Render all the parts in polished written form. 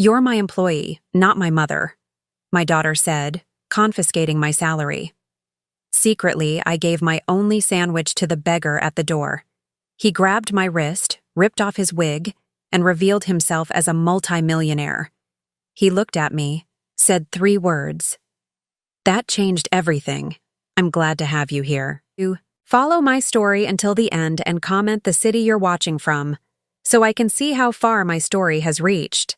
"You're my employee, not my mother," my daughter said, confiscating my salary. Secretly, I gave my only sandwich to the beggar at the door. He grabbed my wrist, ripped off his wig, and revealed himself as a multimillionaire. He looked at me, said 3 words. "That changed everything. I'm glad to have you here." Follow my story until the end and comment the city you're watching from, so I can see how far my story has reached.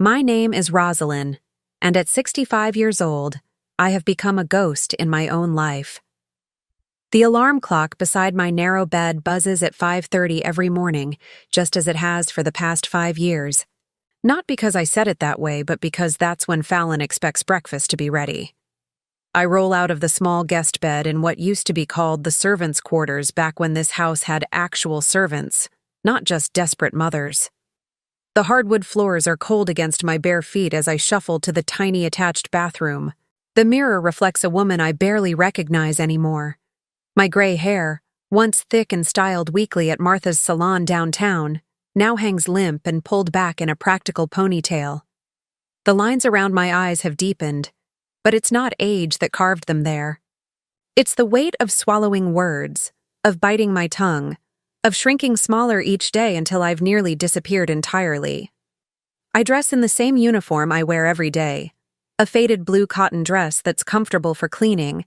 My name is Rosalind, and at 65 years old, I have become a ghost in my own life. The alarm clock beside my narrow bed buzzes at 5:30 every morning, just as it has for the past 5 years. Not because I said it that way, but because that's when Fallon expects breakfast to be ready. I roll out of the small guest bed in what used to be called the servants' quarters back when this house had actual servants, not just desperate mothers. The hardwood floors are cold against my bare feet as I shuffle to the tiny attached bathroom. The mirror reflects a woman I barely recognize anymore. My gray hair, once thick and styled weekly at Martha's salon downtown, now hangs limp and pulled back in a practical ponytail. The lines around my eyes have deepened, but it's not age that carved them there. It's the weight of swallowing words, of biting my tongue, of shrinking smaller each day until I've nearly disappeared entirely. I dress in the same uniform I wear every day, a faded blue cotton dress that's comfortable for cleaning,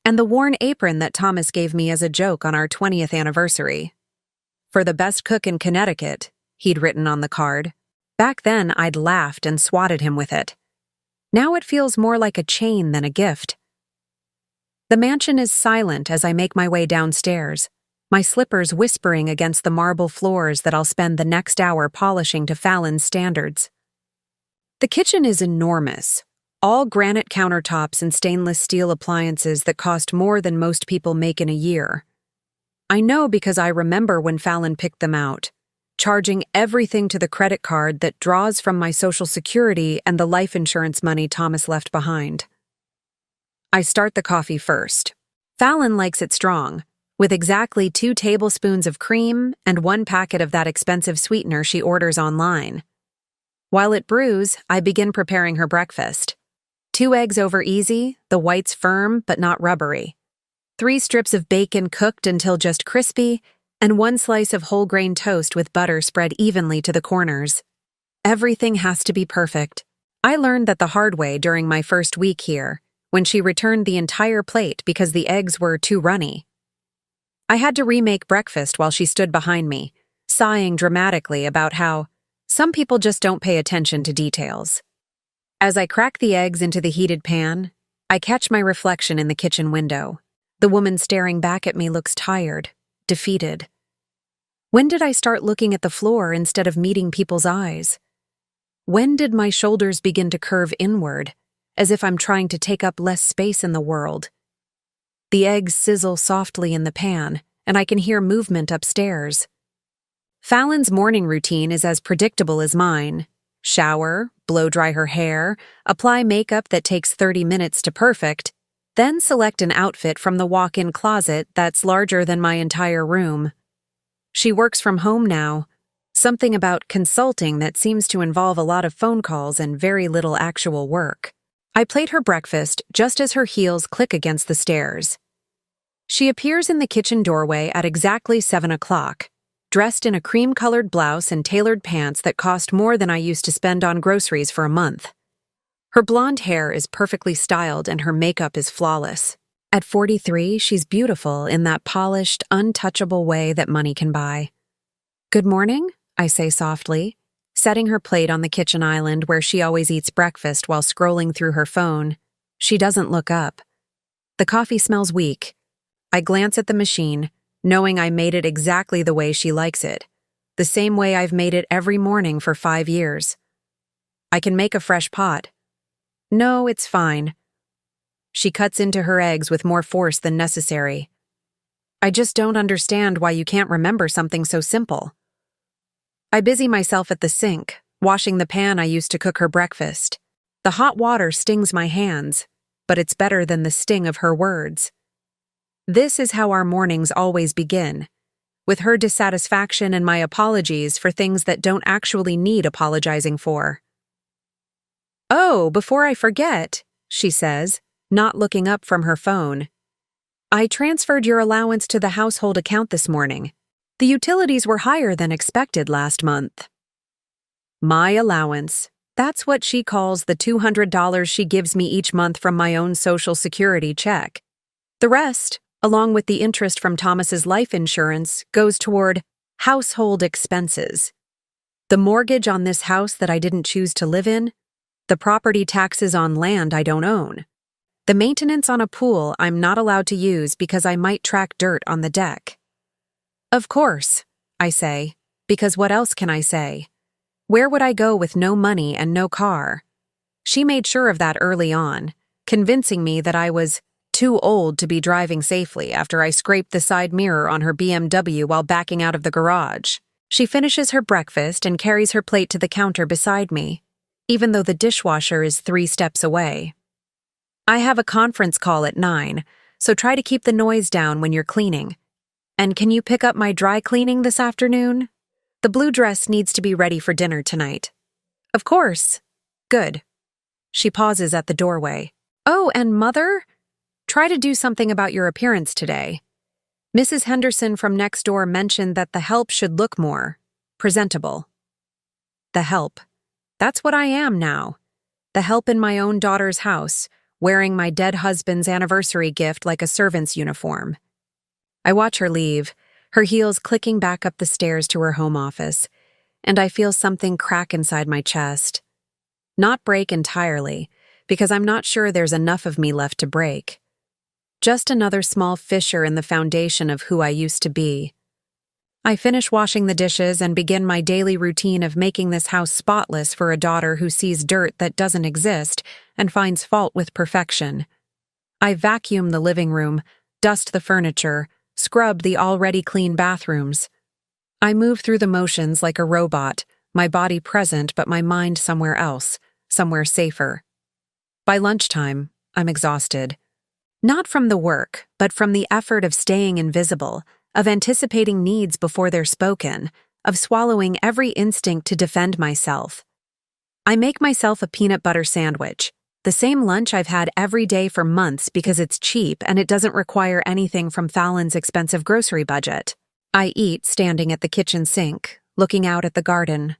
and the worn apron that Thomas gave me as a joke on our 20th anniversary. "For the best cook in Connecticut," he'd written on the card. Back then, I'd laughed and swatted him with it. Now it feels more like a chain than a gift. The mansion is silent as I make my way downstairs, my slippers whispering against the marble floors that I'll spend the next hour polishing to Fallon's standards. The kitchen is enormous, all granite countertops and stainless steel appliances that cost more than most people make in a year. I know because I remember when Fallon picked them out, charging everything to the credit card that draws from my Social Security and the life insurance money Thomas left behind. I start the coffee first. Fallon likes it strong, with exactly 2 tablespoons of cream and 1 packet of that expensive sweetener she orders online. While it brews, I begin preparing her breakfast. 2 eggs over easy, the whites firm but not rubbery. 3 strips of bacon cooked until just crispy, and 1 slice of whole grain toast with butter spread evenly to the corners. Everything has to be perfect. I learned that the hard way during my first week here, when she returned the entire plate because the eggs were too runny. I had to remake breakfast while she stood behind me, sighing dramatically about how some people just don't pay attention to details. As I crack the eggs into the heated pan, I catch my reflection in the kitchen window. The woman staring back at me looks tired, defeated. When did I start looking at the floor instead of meeting people's eyes? When did my shoulders begin to curve inward, as if I'm trying to take up less space in the world? The eggs sizzle softly in the pan, and I can hear movement upstairs. Fallon's morning routine is as predictable as mine. Shower, blow-dry her hair, apply makeup that takes 30 minutes to perfect, then select an outfit from the walk-in closet that's larger than my entire room. She works from home now, something about consulting that seems to involve a lot of phone calls and very little actual work. I plate her breakfast just as her heels click against the stairs. She appears in the kitchen doorway at exactly 7 o'clock, dressed in a cream-colored blouse and tailored pants that cost more than I used to spend on groceries for a month. Her blonde hair is perfectly styled and her makeup is flawless. At 43, she's beautiful in that polished, untouchable way that money can buy. "Good morning," I say softly, setting her plate on the kitchen island where she always eats breakfast while scrolling through her phone. She doesn't look up. The coffee smells weak. I glance at the machine, knowing I made it exactly the way she likes it, the same way I've made it every morning for 5 years. I can make a fresh pot. No, it's fine. She cuts into her eggs with more force than necessary. I just don't understand why you can't remember something so simple. I busy myself at the sink, washing the pan I used to cook her breakfast. The hot water stings my hands, but it's better than the sting of her words. This is how our mornings always begin, with her dissatisfaction and my apologies for things that don't actually need apologizing for. "Oh, before I forget," she says, not looking up from her phone. "I transferred your allowance to the household account this morning. The utilities were higher than expected last month." My allowance. That's what she calls the $200 she gives me each month from my own Social Security check. The rest, along with the interest from Thomas's life insurance, goes toward household expenses. The mortgage on this house that I didn't choose to live in, the property taxes on land I don't own, the maintenance on a pool I'm not allowed to use because I might track dirt on the deck. "Of course," I say, because what else can I say? Where would I go with no money and no car? She made sure of that early on, convincing me that I was too old to be driving safely after I scraped the side mirror on her BMW while backing out of the garage. She finishes her breakfast and carries her plate to the counter beside me, even though the dishwasher is 3 steps away. "I have a conference call at 9, so try to keep the noise down when you're cleaning. And can you pick up my dry cleaning this afternoon? The blue dress needs to be ready for dinner tonight." "Of course." "Good." She pauses at the doorway. "Oh, and Mother? Try to do something about your appearance today. Mrs. Henderson from next door mentioned that the help should look more presentable." The help. That's what I am now. The help in my own daughter's house, wearing my dead husband's anniversary gift like a servant's uniform. I watch her leave, her heels clicking back up the stairs to her home office, and I feel something crack inside my chest. Not break entirely, because I'm not sure there's enough of me left to break. Just another small fissure in the foundation of who I used to be. I finish washing the dishes and begin my daily routine of making this house spotless for a daughter who sees dirt that doesn't exist and finds fault with perfection. I vacuum the living room, dust the furniture, scrub the already clean bathrooms. I move through the motions like a robot, my body present but my mind somewhere else, somewhere safer. By lunchtime, I'm exhausted. Not from the work, but from the effort of staying invisible, of anticipating needs before they're spoken, of swallowing every instinct to defend myself. I make myself a peanut butter sandwich, the same lunch I've had every day for months because it's cheap and it doesn't require anything from Fallon's expensive grocery budget. I eat standing at the kitchen sink, looking out at the garden.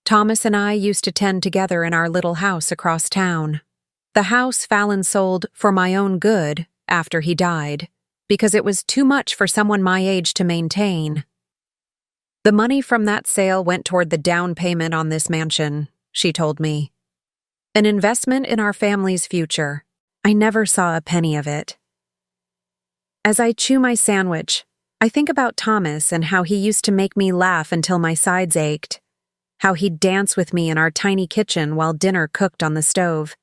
Thomas and I used to tend together in our little house across town. The house Fallon sold for my own good after he died, because it was too much for someone my age to maintain. "The money from that sale went toward the down payment on this mansion," she told me. "An investment in our family's future. I never saw a penny of it." As I chew my sandwich, I think about Thomas and how he used to make me laugh until my sides ached, how he'd dance with me in our tiny kitchen while dinner cooked on the stove,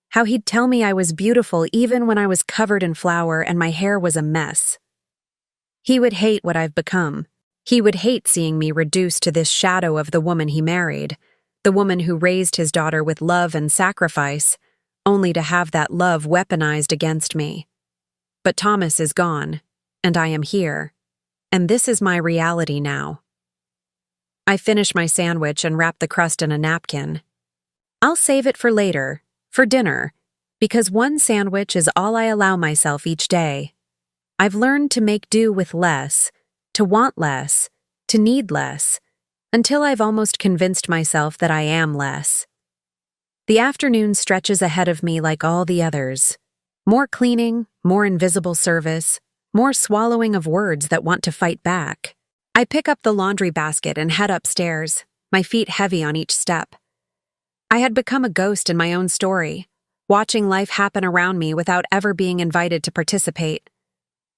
how he'd tell me I was beautiful even when I was covered in flour and my hair was a mess. He would hate what I've become. He would hate seeing me reduced to this shadow of the woman he married, the woman who raised his daughter with love and sacrifice, only to have that love weaponized against me. But Thomas is gone, and I am here, and this is my reality now. I finish my sandwich and wrap the crust in a napkin. I'll save it for later, for dinner, because one sandwich is all I allow myself each day. I've learned to make do with less, to want less, to need less, until I've almost convinced myself that I am less. The afternoon stretches ahead of me like all the others. More cleaning, more invisible service, more swallowing of words that want to fight back. I pick up the laundry basket and head upstairs, my feet heavy on each step. I had become a ghost in my own story, watching life happen around me without ever being invited to participate.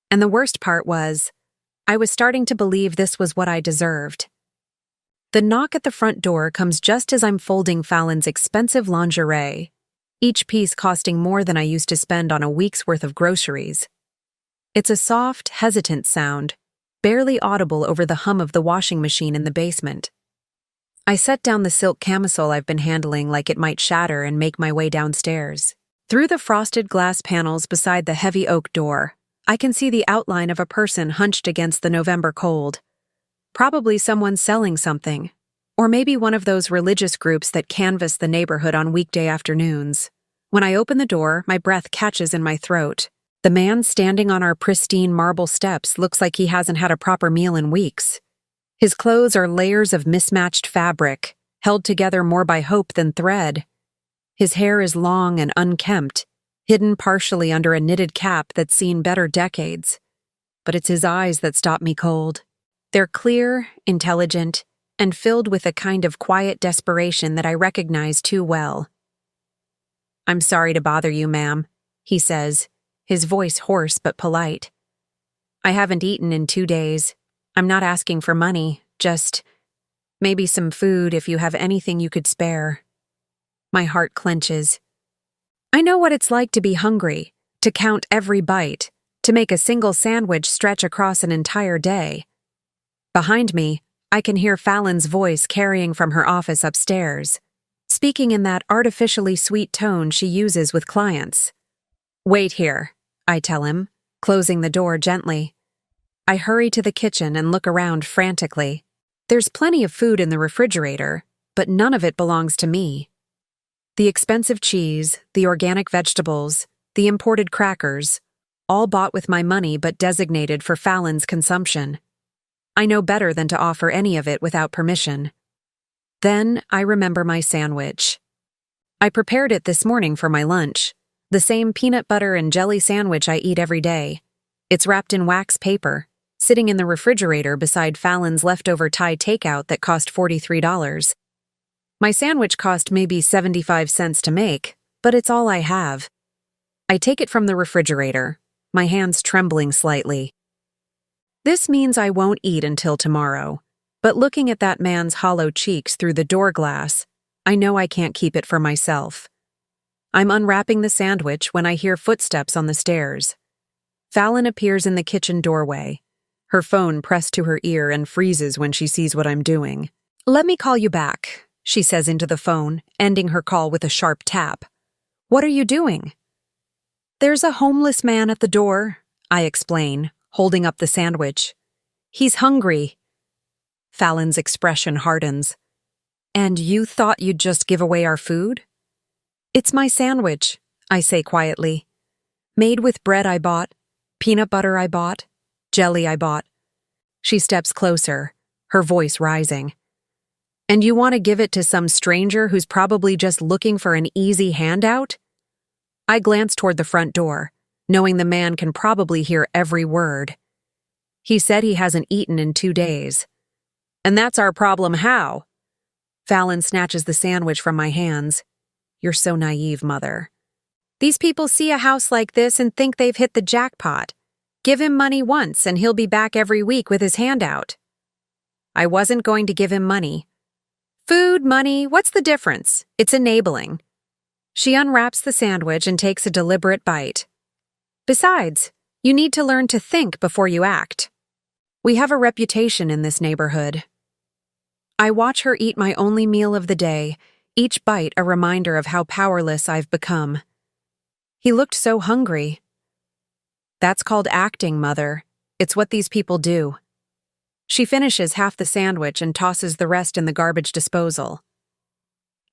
And the worst part was, I was starting to believe this was what I deserved. The knock at the front door comes just as I'm folding Fallon's expensive lingerie, each piece costing more than I used to spend on a week's worth of groceries. It's a soft, hesitant sound, barely audible over the hum of the washing machine in the basement. I set down the silk camisole I've been handling like it might shatter and make my way downstairs. Through the frosted glass panels beside the heavy oak door, I can see the outline of a person hunched against the November cold. Probably someone selling something. Or maybe one of those religious groups that canvass the neighborhood on weekday afternoons. When I open the door, my breath catches in my throat. The man standing on our pristine marble steps looks like he hasn't had a proper meal in weeks. His clothes are layers of mismatched fabric, held together more by hope than thread. His hair is long and unkempt, hidden partially under a knitted cap that's seen better decades. But it's his eyes that stop me cold. They're clear, intelligent, and filled with a kind of quiet desperation that I recognize too well. "I'm sorry to bother you, ma'am," he says, his voice hoarse but polite. "I haven't eaten in 2 days. I'm not asking for money, just maybe some food if you have anything you could spare." My heart clenches. I know what it's like to be hungry, to count every bite, to make a single sandwich stretch across an entire day. Behind me, I can hear Fallon's voice carrying from her office upstairs, speaking in that artificially sweet tone she uses with clients. "Wait here," I tell him, closing the door gently. I hurry to the kitchen and look around frantically. There's plenty of food in the refrigerator, but none of it belongs to me. The expensive cheese, the organic vegetables, the imported crackers, all bought with my money but designated for Fallon's consumption. I know better than to offer any of it without permission. Then I remember my sandwich. I prepared it this morning for my lunch, the same peanut butter and jelly sandwich I eat every day. It's wrapped in wax paper, sitting in the refrigerator beside Fallon's leftover Thai takeout that cost $43. My sandwich cost maybe 75 cents to make, but it's all I have. I take it from the refrigerator, my hands trembling slightly. This means I won't eat until tomorrow, but looking at that man's hollow cheeks through the door glass, I know I can't keep it for myself. I'm unwrapping the sandwich when I hear footsteps on the stairs. Fallon appears in the kitchen doorway, her phone pressed to her ear and freezes when she sees what I'm doing. "Let me call you back," she says into the phone, ending her call with a sharp tap. "What are you doing?" "There's a homeless man at the door," I explain, holding up the sandwich. "He's hungry." Fallon's expression hardens. "And you thought you'd just give away our food?" "It's my sandwich," I say quietly. "Made with bread I bought, peanut butter I bought, jelly I bought." She steps closer, her voice rising. "And you want to give it to some stranger who's probably just looking for an easy handout?" I glance toward the front door, knowing the man can probably hear every word. He said he hasn't eaten in 2 days. "And that's our problem how?" Fallon snatches the sandwich from my hands. "You're so naive, Mother. These people see a house like this and think they've hit the jackpot. Give him money once and he'll be back every week with his hand out." I wasn't going to give him money. "Food, money, what's the difference? It's enabling." She unwraps the sandwich and takes a deliberate bite. "Besides, you need to learn to think before you act. We have a reputation in this neighborhood." I watch her eat my only meal of the day, each bite a reminder of how powerless I've become. He looked so hungry. "That's called acting, Mother. It's what these people do." She finishes half the sandwich and tosses the rest in the garbage disposal.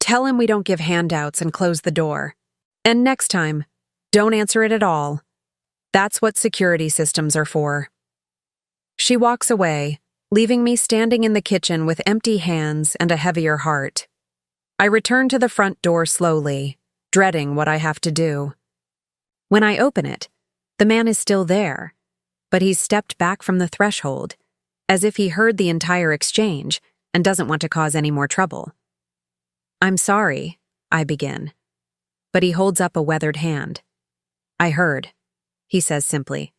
"Tell him we don't give handouts and close the door. And next time, don't answer it at all. That's what security systems are for." She walks away, leaving me standing in the kitchen with empty hands and a heavier heart. I return to the front door slowly, dreading what I have to do. When I open it, the man is still there, but he's stepped back from the threshold, as if he heard the entire exchange and doesn't want to cause any more trouble. "I'm sorry," I begin, but he holds up a weathered hand. "I heard," he says simply.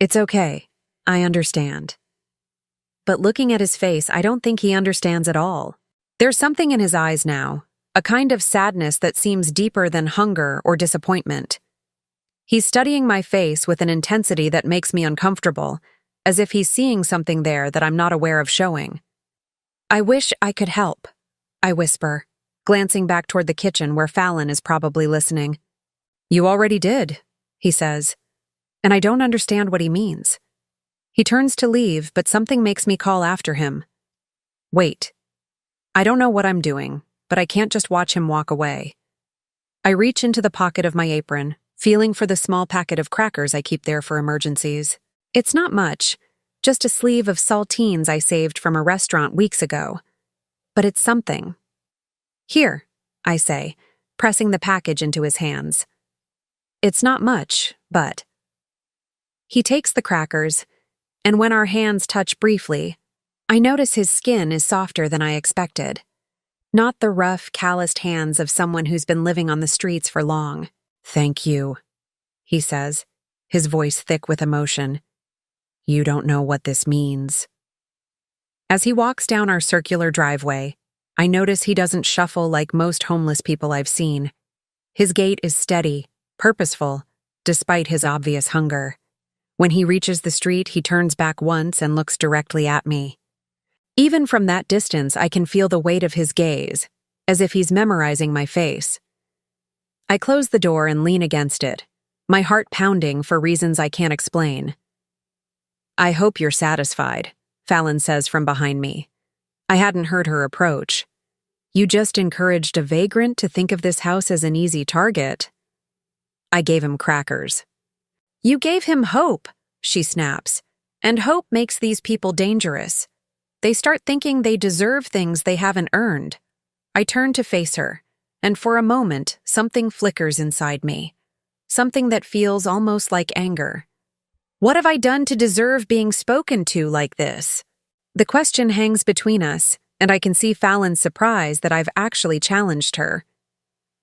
"It's okay. I understand." But looking at his face, I don't think he understands at all. There's something in his eyes now, a kind of sadness that seems deeper than hunger or disappointment. He's studying my face with an intensity that makes me uncomfortable, as if he's seeing something there that I'm not aware of showing. "I wish I could help," I whisper, glancing back toward the kitchen where Fallon is probably listening. "You already did," he says, and I don't understand what he means. He turns to leave, but something makes me call after him. "Wait." I don't know what I'm doing, but I can't just watch him walk away. I reach into the pocket of my apron, feeling for the small packet of crackers I keep there for emergencies. It's not much, just a sleeve of saltines I saved from a restaurant weeks ago. But it's something. Here, I say, pressing the package into his hands. It's not much, but... He takes the crackers, and when our hands touch briefly, I notice his skin is softer than I expected. Not the rough, calloused hands of someone who's been living on the streets for long. "Thank you," he says, his voice thick with emotion. "You don't know what this means." As he walks down our circular driveway, I notice he doesn't shuffle like most homeless people I've seen. His gait is steady, purposeful, despite his obvious hunger. When he reaches the street, he turns back once and looks directly at me. Even from that distance, I can feel the weight of his gaze, as if he's memorizing my face. I close the door and lean against it, my heart pounding for reasons I can't explain. "I hope you're satisfied," Fallon says from behind me. I hadn't heard her approach. "You just encouraged a vagrant to think of this house as an easy target." I gave him crackers. "You gave him hope," she snaps, "and hope makes these people dangerous. They start thinking they deserve things they haven't earned." I turn to face her, and for a moment, something flickers inside me. Something that feels almost like anger. What have I done to deserve being spoken to like this? The question hangs between us, and I can see Fallon's surprise that I've actually challenged her.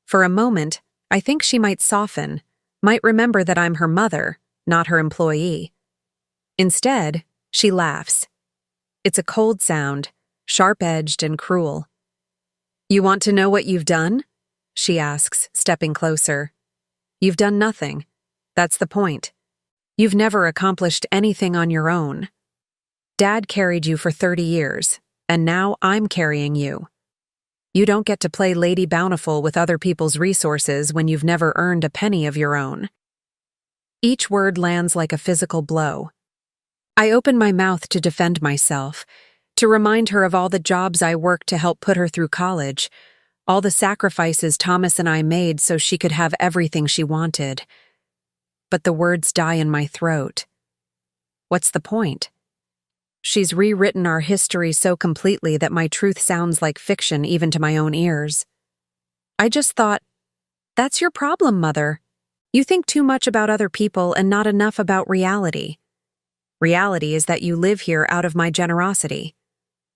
For a moment, I think she might soften, might remember that I'm her mother, not her employee. Instead, she laughs. It's a cold sound, sharp-edged and cruel. "You want to know what you've done?" she asks, stepping closer. "You've done nothing. That's the point. You've never accomplished anything on your own. Dad carried you for 30 years, and now I'm carrying you. You don't get to play Lady Bountiful with other people's resources when you've never earned a penny of your own." Each word lands like a physical blow. I open my mouth to defend myself, to remind her of all the jobs I worked to help put her through college, all the sacrifices Thomas and I made so she could have everything she wanted. But the words die in my throat. What's the point? She's rewritten our history so completely that my truth sounds like fiction even to my own ears. I just thought, that's your problem, Mother. You think too much about other people and not enough about reality. Reality is that you live here out of my generosity.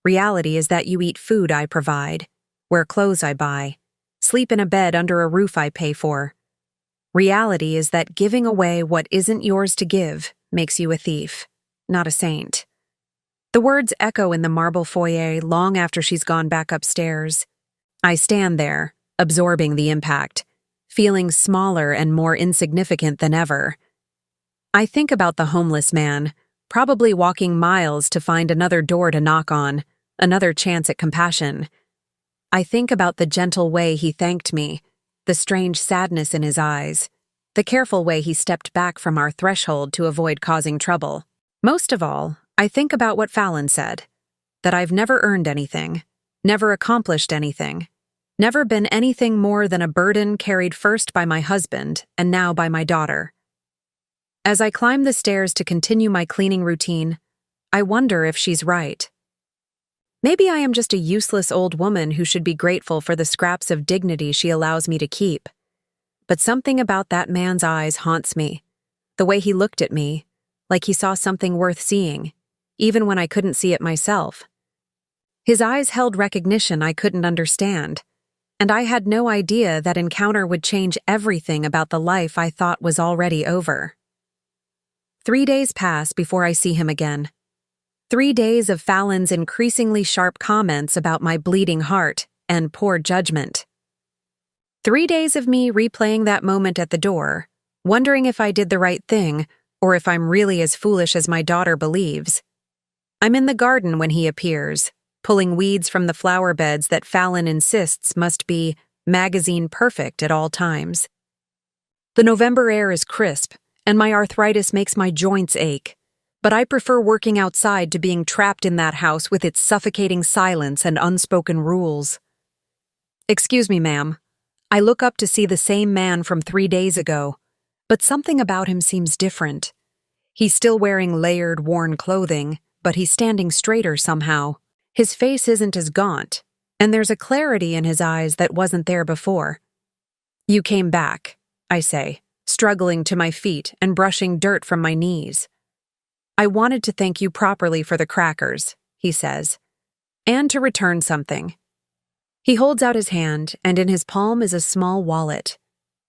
Reality is that you eat food I provide, wear clothes I buy, sleep in a bed under a roof I pay for. Reality is that giving away what isn't yours to give makes you a thief, not a saint. The words echo in the marble foyer long after she's gone back upstairs. I stand there, absorbing the impact, feeling smaller and more insignificant than ever. I think about the homeless man, probably walking miles to find another door to knock on, another chance at compassion. I think about the gentle way he thanked me, the strange sadness in his eyes, the careful way he stepped back from our threshold to avoid causing trouble. Most of all, I think about what Fallon said, that I've never earned anything, never accomplished anything, never been anything more than a burden carried first by my husband and now by my daughter. As I climb the stairs to continue my cleaning routine, I wonder if she's right. Maybe I am just a useless old woman who should be grateful for the scraps of dignity she allows me to keep. But something about that man's eyes haunts me. The way he looked at me, like he saw something worth seeing, even when I couldn't see it myself. His eyes held recognition I couldn't understand, and I had no idea that encounter would change everything about the life I thought was already over. 3 days pass before I see him again. 3 days of Fallon's increasingly sharp comments about my bleeding heart and poor judgment. 3 days of me replaying that moment at the door, wondering if I did the right thing or if I'm really as foolish as my daughter believes. I'm in the garden when he appears, pulling weeds from the flower beds that Fallon insists must be magazine perfect at all times. The November air is crisp, and my arthritis makes my joints ache. but I prefer working outside to being trapped in that house with its suffocating silence and unspoken rules. Excuse me, ma'am. I look up to see the same man from 3 days ago, but something about him seems different. He's still wearing layered, worn clothing, but he's standing straighter somehow. His face isn't as gaunt, and there's a clarity in his eyes that wasn't there before. You came back, I say, struggling to my feet and brushing dirt from my knees. I wanted to thank you properly for the crackers, he says, and to return something. He holds out his hand, and in his palm is a small wallet.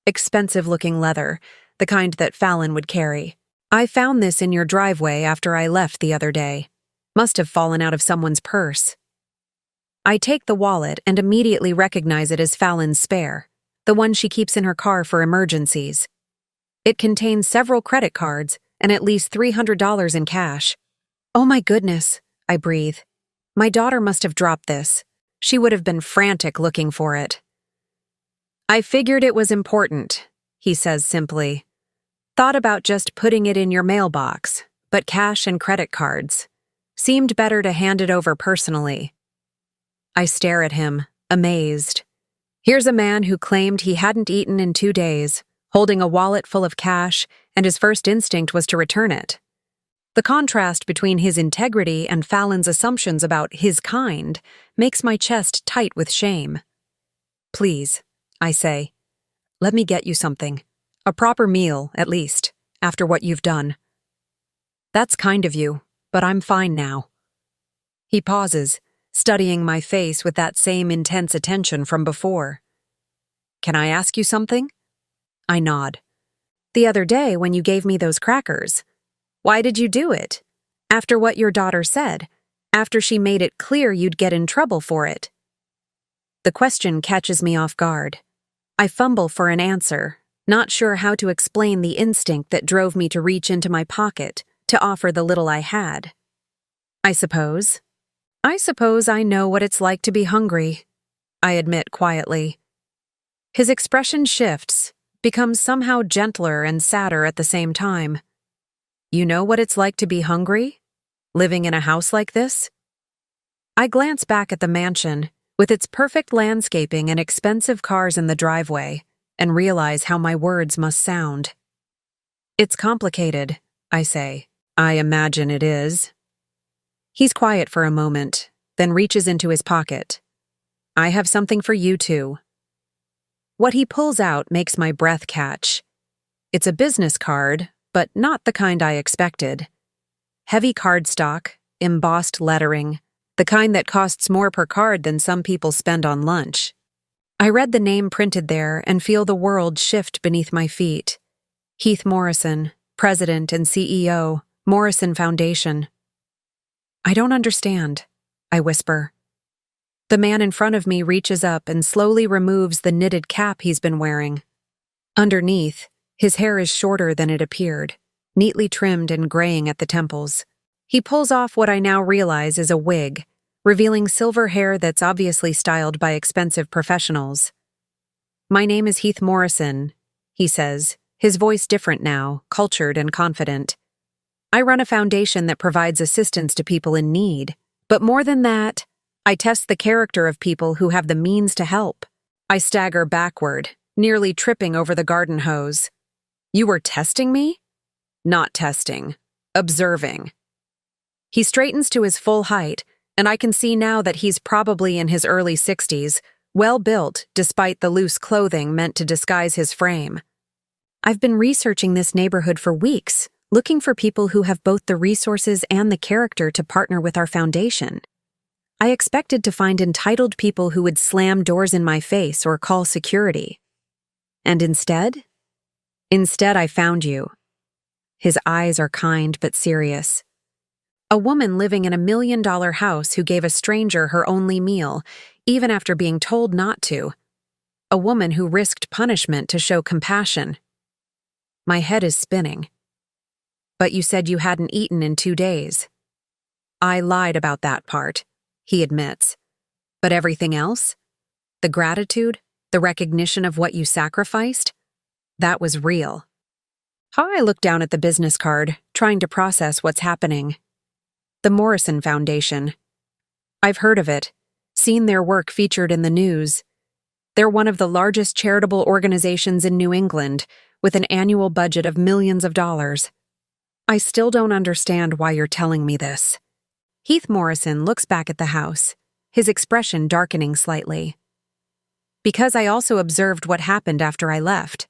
Expensive-looking leather, the kind that Fallon would carry. I found this in your driveway after I left the other day. Must have fallen out of someone's purse. I take the wallet and immediately recognize it as Fallon's spare, the one she keeps in her car for emergencies. It contains several credit cards and at least $300 in cash. Oh my goodness, I breathe. My daughter must have dropped this. She would have been frantic looking for it. I figured it was important, he says simply. Thought about just putting it in your mailbox, but cash and credit cards. Seemed better to hand it over personally. I stare at him, amazed. Here's a man who claimed he hadn't eaten in 2 days, holding a wallet full of cash, and his first instinct was to return it. The contrast between his integrity and Fallon's assumptions about his kind makes my chest tight with shame. Please, I say, let me get you something. A proper meal, at least, after what you've done. That's kind of you, but I'm fine now. He pauses, studying my face with that same intense attention from before. Can I ask you something? I nod. The other day when you gave me those crackers, why did you do it? After what your daughter said, after she made it clear you'd get in trouble for it. The question catches me off guard. I fumble for an answer, not sure how to explain the instinct that drove me to reach into my pocket to offer the little I had. I suppose I know what it's like to be hungry, I admit quietly. His expression shifts, becomes somehow gentler and sadder at the same time. You know what it's like to be hungry? Living in a house like this? I glance back at the mansion, with its perfect landscaping and expensive cars in the driveway, and realize how my words must sound. It's complicated, I say. I imagine it is. He's quiet for a moment, then reaches into his pocket. I have something for you too. What he pulls out makes my breath catch. It's a business card, but not the kind I expected. Heavy cardstock, embossed lettering, the kind that costs more per card than some people spend on lunch. I read the name printed there and feel the world shift beneath my feet. Heath Morrison, President and CEO, Morrison Foundation. I don't understand, I whisper. The man in front of me reaches up and slowly removes the knitted cap he's been wearing. Underneath, his hair is shorter than it appeared, neatly trimmed and graying at the temples. He pulls off what I now realize is a wig, revealing silver hair that's obviously styled by expensive professionals. My name is Heath Morrison, he says, his voice different now, cultured and confident. I run a foundation that provides assistance to people in need, but more than that, I test the character of people who have the means to help. I stagger backward, nearly tripping over the garden hose. You were testing me? Not testing. Observing. He straightens to his full height, and I can see now that he's probably in his early 60s, well-built despite the loose clothing meant to disguise his frame. I've been researching this neighborhood for weeks, looking for people who have both the resources and the character to partner with our foundation. I expected to find entitled people who would slam doors in my face or call security. And instead I found you. His eyes are kind but serious. A woman living in $1 million house who gave a stranger her only meal, even after being told not to. A woman who risked punishment to show compassion. My head is spinning. But you said you hadn't eaten in 2 days. I lied about that part, he admits. But everything else? The gratitude, the recognition of what you sacrificed? That was real. I look down at the business card, trying to process what's happening. The Morrison Foundation. I've heard of it, seen their work featured in the news. They're one of the largest charitable organizations in New England, with an annual budget of millions of dollars. I still don't understand why you're telling me this. Heath Morrison looks back at the house, his expression darkening slightly. Because I also observed what happened after I left.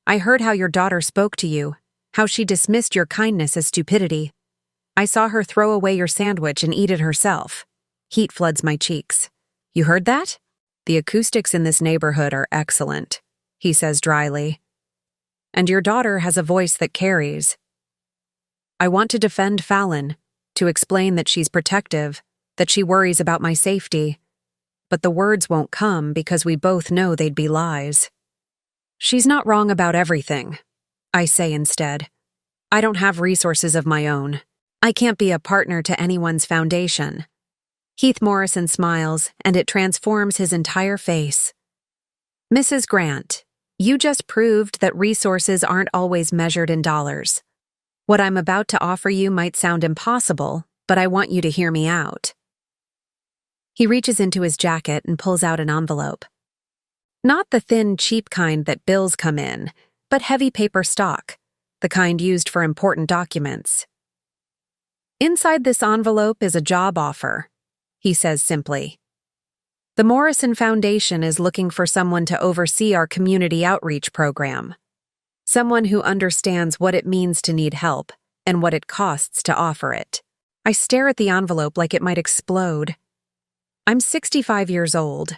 I heard how your daughter spoke to you, how she dismissed your kindness as stupidity. I saw her throw away your sandwich and eat it herself. Heat floods my cheeks. You heard that? The acoustics in this neighborhood are excellent, he says dryly. And your daughter has a voice that carries. I want to defend Fallon, to explain that she's protective, that she worries about my safety. But the words won't come because we both know they'd be lies. She's not wrong about everything, I say instead. I don't have resources of my own. I can't be a partner to anyone's foundation. Heath Morrison smiles, and it transforms his entire face. Mrs. Grant, you just proved that resources aren't always measured in dollars. What I'm about to offer you might sound impossible, but I want you to hear me out. He reaches into his jacket and pulls out an envelope. Not the thin, cheap kind that bills come in, but heavy paper stock, the kind used for important documents. Inside this envelope is a job offer, he says simply. The Morrison Foundation is looking for someone to oversee our community outreach program. Someone who understands what it means to need help and what it costs to offer it. I stare at the envelope like it might explode. I'm 65 years old.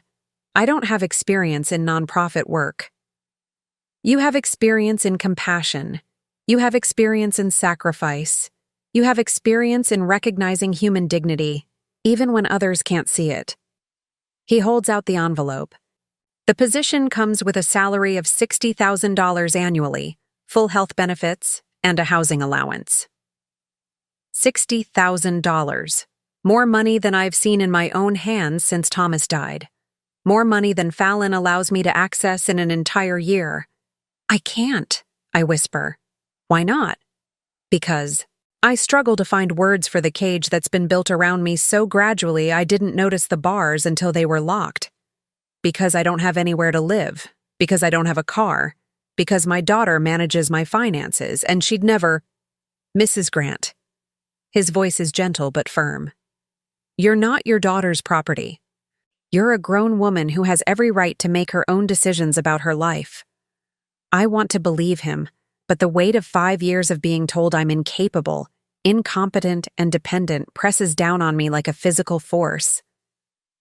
I don't have experience in nonprofit work. You have experience in compassion. You have experience in sacrifice. You have experience in recognizing human dignity, even when others can't see it. He holds out the envelope. The position comes with a salary of $60,000 annually, full health benefits, and a housing allowance. $60,000. More money than I've seen in my own hands since Thomas died. More money than Fallon allows me to access in an entire year. I can't, I whisper. Why not? Because I struggle to find words for the cage that's been built around me so gradually I didn't notice the bars until they were locked. Because I don't have anywhere to live. Because I don't have a car. Because my daughter manages my finances and she'd never… Mrs. Grant. His voice is gentle but firm. You're not your daughter's property. You're a grown woman who has every right to make her own decisions about her life. I want to believe him, but the weight of 5 years of being told I'm incapable, incompetent, and dependent presses down on me like a physical force.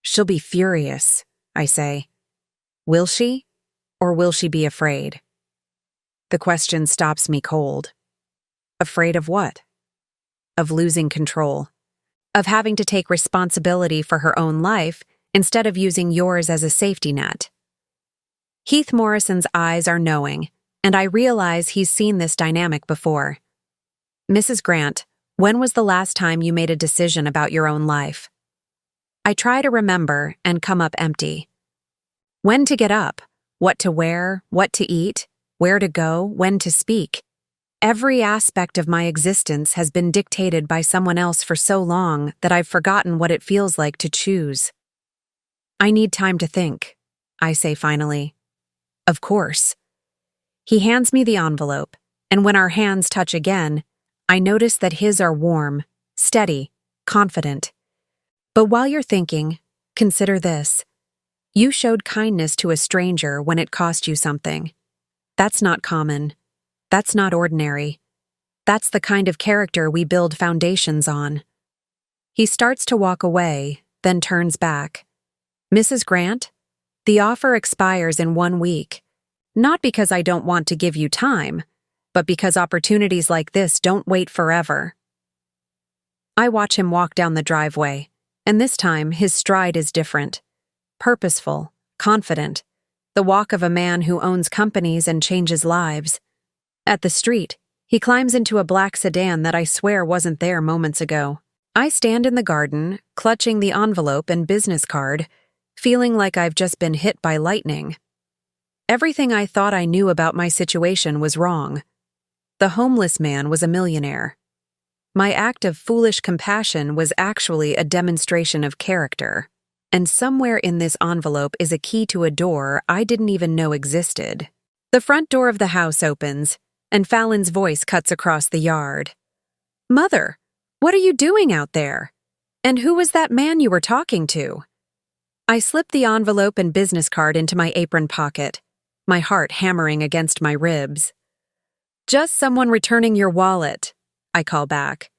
She'll be furious, I say. Will she? Or will she be afraid? The question stops me cold. Afraid of what? Of losing control. Of having to take responsibility for her own life instead of using yours as a safety net. Heath Morrison's eyes are knowing, and I realize he's seen this dynamic before. Mrs. Grant, when was the last time you made a decision about your own life? I try to remember and come up empty. When to get up, what to wear, what to eat, where to go, when to speak. Every aspect of my existence has been dictated by someone else for so long that I've forgotten what it feels like to choose. I need time to think, I say finally. Of course. He hands me the envelope, and when our hands touch again, I notice that his are warm, steady, confident. But while you're thinking, consider this. You showed kindness to a stranger when it cost you something. That's not common. That's not ordinary. That's the kind of character we build foundations on. He starts to walk away, then turns back. Mrs. Grant, the offer expires in 1 week. Not because I don't want to give you time, but because opportunities like this don't wait forever. I watch him walk down the driveway, and this time his stride is different. Purposeful, confident, the walk of a man who owns companies and changes lives. At the street, he climbs into a black sedan that I swear wasn't there moments ago. I stand in the garden, clutching the envelope and business card, feeling like I've just been hit by lightning. Everything I thought I knew about my situation was wrong. The homeless man was a millionaire. My act of foolish compassion was actually a demonstration of character, and somewhere in this envelope is a key to a door I didn't even know existed. The front door of the house opens, and Fallon's voice cuts across the yard. "Mother, what are you doing out there? And who was that man you were talking to?" I slipped the envelope and business card into my apron pocket, my heart hammering against my ribs. "Just someone returning your wallet," I call back.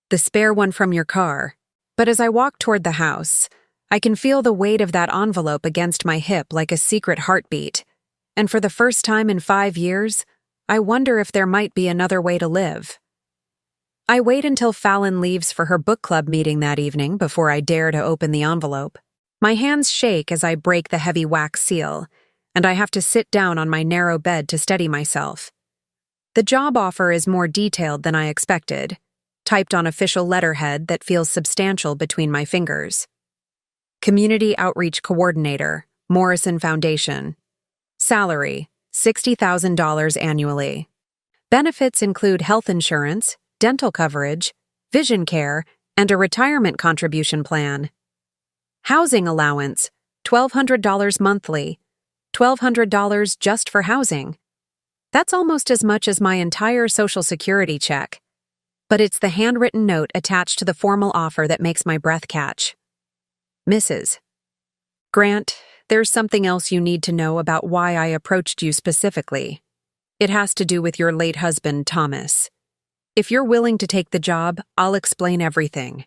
"The spare one from your car." But as I walk toward the house, I can feel the weight of that envelope against my hip like a secret heartbeat. And for the first time in 5 years, I wonder if there might be another way to live. I wait until Fallon leaves for her book club meeting that evening before I dare to open the envelope. My hands shake as I break the heavy wax seal, and I have to sit down on my narrow bed to steady myself. The job offer is more detailed than I expected, typed on official letterhead that feels substantial between my fingers. Community Outreach Coordinator, Morrison Foundation. Salary, $60,000 annually. Benefits include health insurance, dental coverage, vision care, and a retirement contribution plan. Housing allowance, $1,200 monthly, $1,200 just for housing. That's almost as much as my entire Social Security check. But it's the handwritten note attached to the formal offer that makes my breath catch. Mrs. Grant, there's something else you need to know about why I approached you specifically. It has to do with your late husband, Thomas. If you're willing to take the job, I'll explain everything.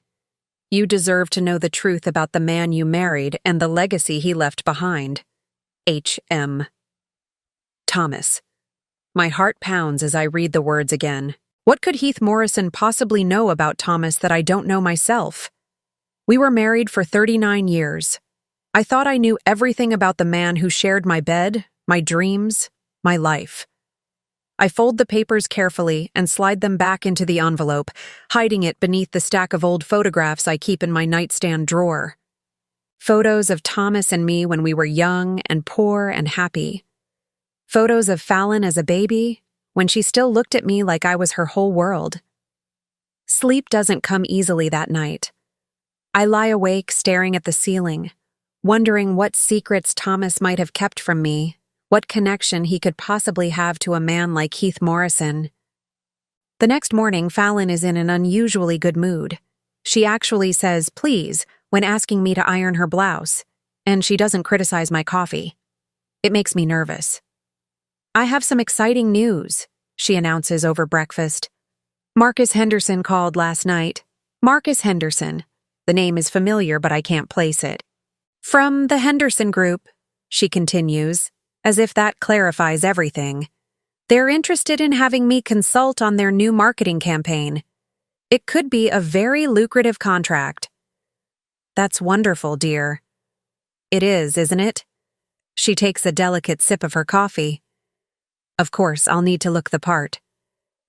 You deserve to know the truth about the man you married and the legacy he left behind. H.M. Thomas. My heart pounds as I read the words again. What could Heath Morrison possibly know about Thomas that I don't know myself? We were married for 39 years. I thought I knew everything about the man who shared my bed, my dreams, my life. I fold the papers carefully and slide them back into the envelope, hiding it beneath the stack of old photographs I keep in my nightstand drawer. Photos of Thomas and me when we were young and poor and happy. Photos of Fallon as a baby, when she still looked at me like I was her whole world. Sleep doesn't come easily that night. I lie awake staring at the ceiling, wondering what secrets Thomas might have kept from me. What connection he could possibly have to a man like Heath Morrison. The next morning, Fallon is in an unusually good mood. She actually says please when asking me to iron her blouse, and she doesn't criticize my coffee. It makes me nervous. "I have some exciting news," she announces over breakfast. "Marcus Henderson called last night." Marcus Henderson. The name is familiar, but I can't place it. "From the Henderson Group," she continues, as if that clarifies everything. "They're interested in having me consult on their new marketing campaign. It could be a very lucrative contract." "That's wonderful, dear." "It is, isn't it?" She takes a delicate sip of her coffee. "Of course, I'll need to look the part.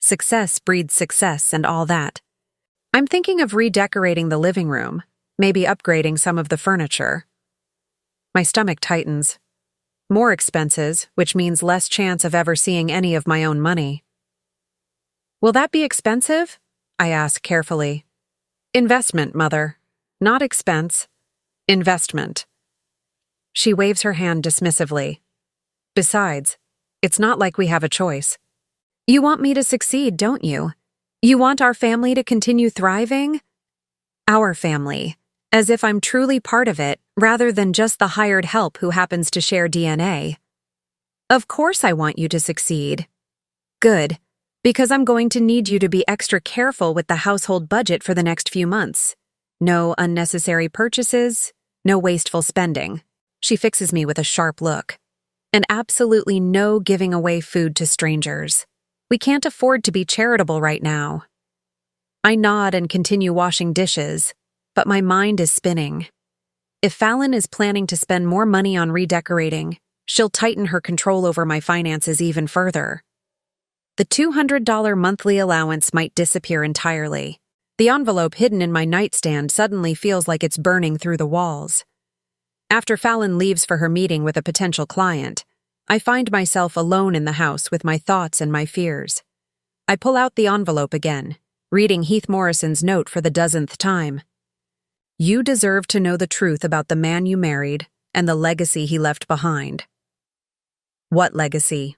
Success breeds success and all that. I'm thinking of redecorating the living room, maybe upgrading some of the furniture." My stomach tightens. More expenses, which means less chance of ever seeing any of my own money. "Will that be expensive?" I ask carefully. "Investment, Mother. Not expense. Investment." She waves her hand dismissively. "Besides, it's not like we have a choice. You want me to succeed, don't you? You want our family to continue thriving?" Our family. As if I'm truly part of it, rather than just the hired help who happens to share DNA. "Of course I want you to succeed." "Good, because I'm going to need you to be extra careful with the household budget for the next few months. No unnecessary purchases, no wasteful spending." She fixes me with a sharp look. "And absolutely no giving away food to strangers. We can't afford to be charitable right now." I nod and continue washing dishes, but my mind is spinning. If Fallon is planning to spend more money on redecorating, she'll tighten her control over my finances even further. The $200 monthly allowance might disappear entirely. The envelope hidden in my nightstand suddenly feels like it's burning through the walls. After Fallon leaves for her meeting with a potential client, I find myself alone in the house with my thoughts and my fears. I pull out the envelope again, reading Heath Morrison's note for the dozenth time. You deserve to know the truth about the man you married and the legacy he left behind. What legacy?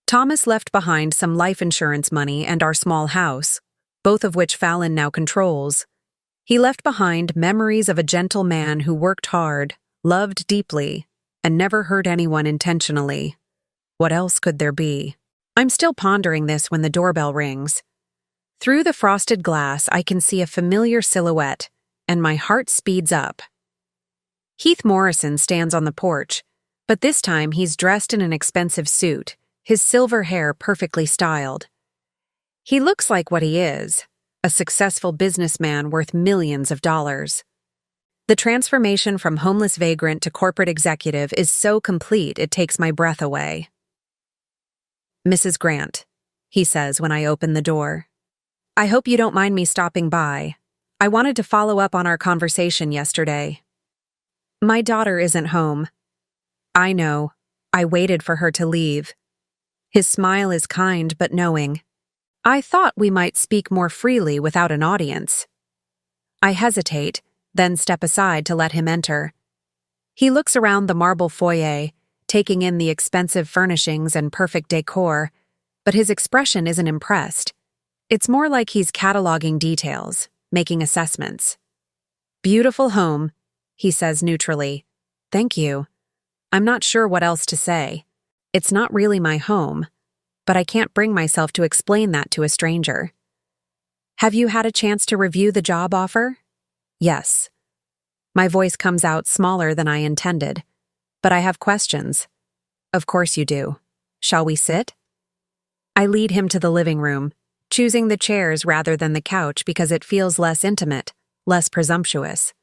Thomas left behind some life insurance money and our small house, both of which Fallon now controls. He left behind memories of a gentle man who worked hard, loved deeply, and never hurt anyone intentionally. What else could there be? I'm still pondering this when the doorbell rings. Through the frosted glass, I can see a familiar silhouette, and my heart speeds up. Heath Morrison stands on the porch, but this time he's dressed in an expensive suit, his silver hair perfectly styled. He looks like what he is, a successful businessman worth millions of dollars. The transformation from homeless vagrant to corporate executive is so complete it takes my breath away. Mrs. Grant, he says when I open the door. I hope you don't mind me stopping by. I wanted to follow up on our conversation yesterday. My daughter isn't home. I know. I waited for her to leave. His smile is kind but knowing. I thought we might speak more freely without an audience. I hesitate, then step aside to let him enter. He looks around the marble foyer, taking in the expensive furnishings and perfect decor, but his expression isn't impressed. It's more like he's cataloging details, making assessments. Beautiful home, he says neutrally. Thank you. I'm not sure what else to say. It's not really my home, but I can't bring myself to explain that to a stranger. Have you had a chance to review the job offer? Yes. My voice comes out smaller than I intended, but I have questions. Of course you do. Shall we sit? I lead him to the living room, choosing the chairs rather than the couch because it feels less intimate, less presumptuous.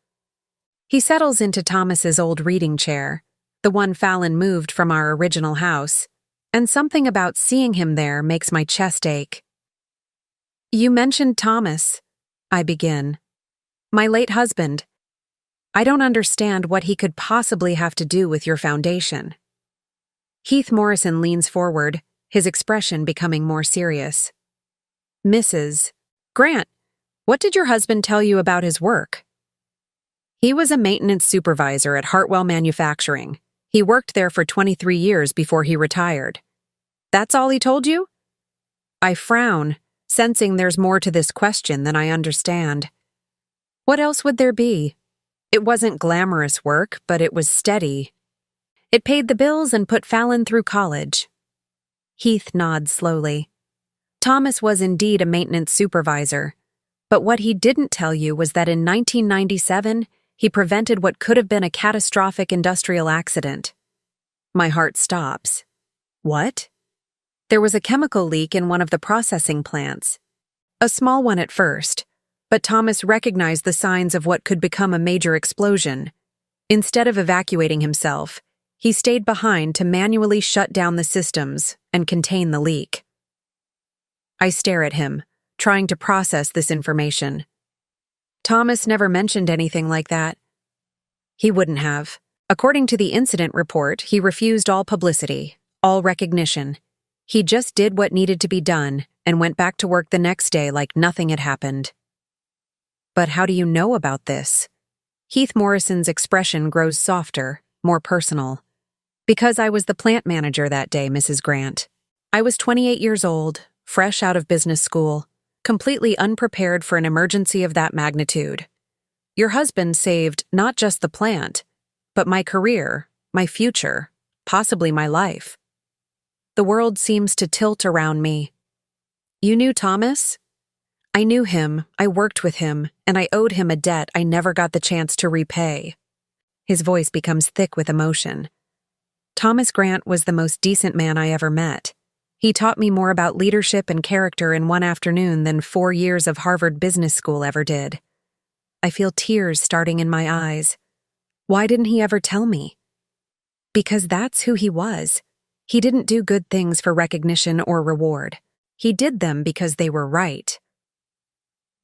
He settles into Thomas's old reading chair, the one Fallon moved from our original house, and something about seeing him there makes my chest ache. You mentioned Thomas, I begin. My late husband. I don't understand what he could possibly have to do with your foundation. Heath Morrison leans forward, his expression becoming more serious. Mrs. Grant, what did your husband tell you about his work? He was a maintenance supervisor at Hartwell Manufacturing. He worked there for 23 years before he retired. That's all he told you? I frown, sensing there's more to this question than I understand. What else would there be? It wasn't glamorous work, but it was steady. It paid the bills and put Fallon through college. Heath nods slowly. Thomas was indeed a maintenance supervisor, but what he didn't tell you was that in 1997, he prevented what could have been a catastrophic industrial accident. My heart stops. What? There was a chemical leak in one of the processing plants. A small one at first, but Thomas recognized the signs of what could become a major explosion. Instead of evacuating himself, he stayed behind to manually shut down the systems and contain the leak. I stare at him, trying to process this information. Thomas never mentioned anything like that. He wouldn't have. According to the incident report, he refused all publicity, all recognition. He just did what needed to be done and went back to work the next day like nothing had happened. But how do you know about this? Heath Morrison's expression grows softer, more personal. Because I was the plant manager that day, Mrs. Grant. I was 28 years old, fresh out of business school, completely unprepared for an emergency of that magnitude. Your husband saved not just the plant, but my career, my future, possibly my life. The world seems to tilt around me. You knew Thomas? I knew him, I worked with him, and I owed him a debt I never got the chance to repay. His voice becomes thick with emotion. Thomas Grant was the most decent man I ever met. He taught me more about leadership and character in one afternoon than 4 years of Harvard Business School ever did. I feel tears starting in my eyes. Why didn't he ever tell me? Because that's who he was. He didn't do good things for recognition or reward. He did them because they were right.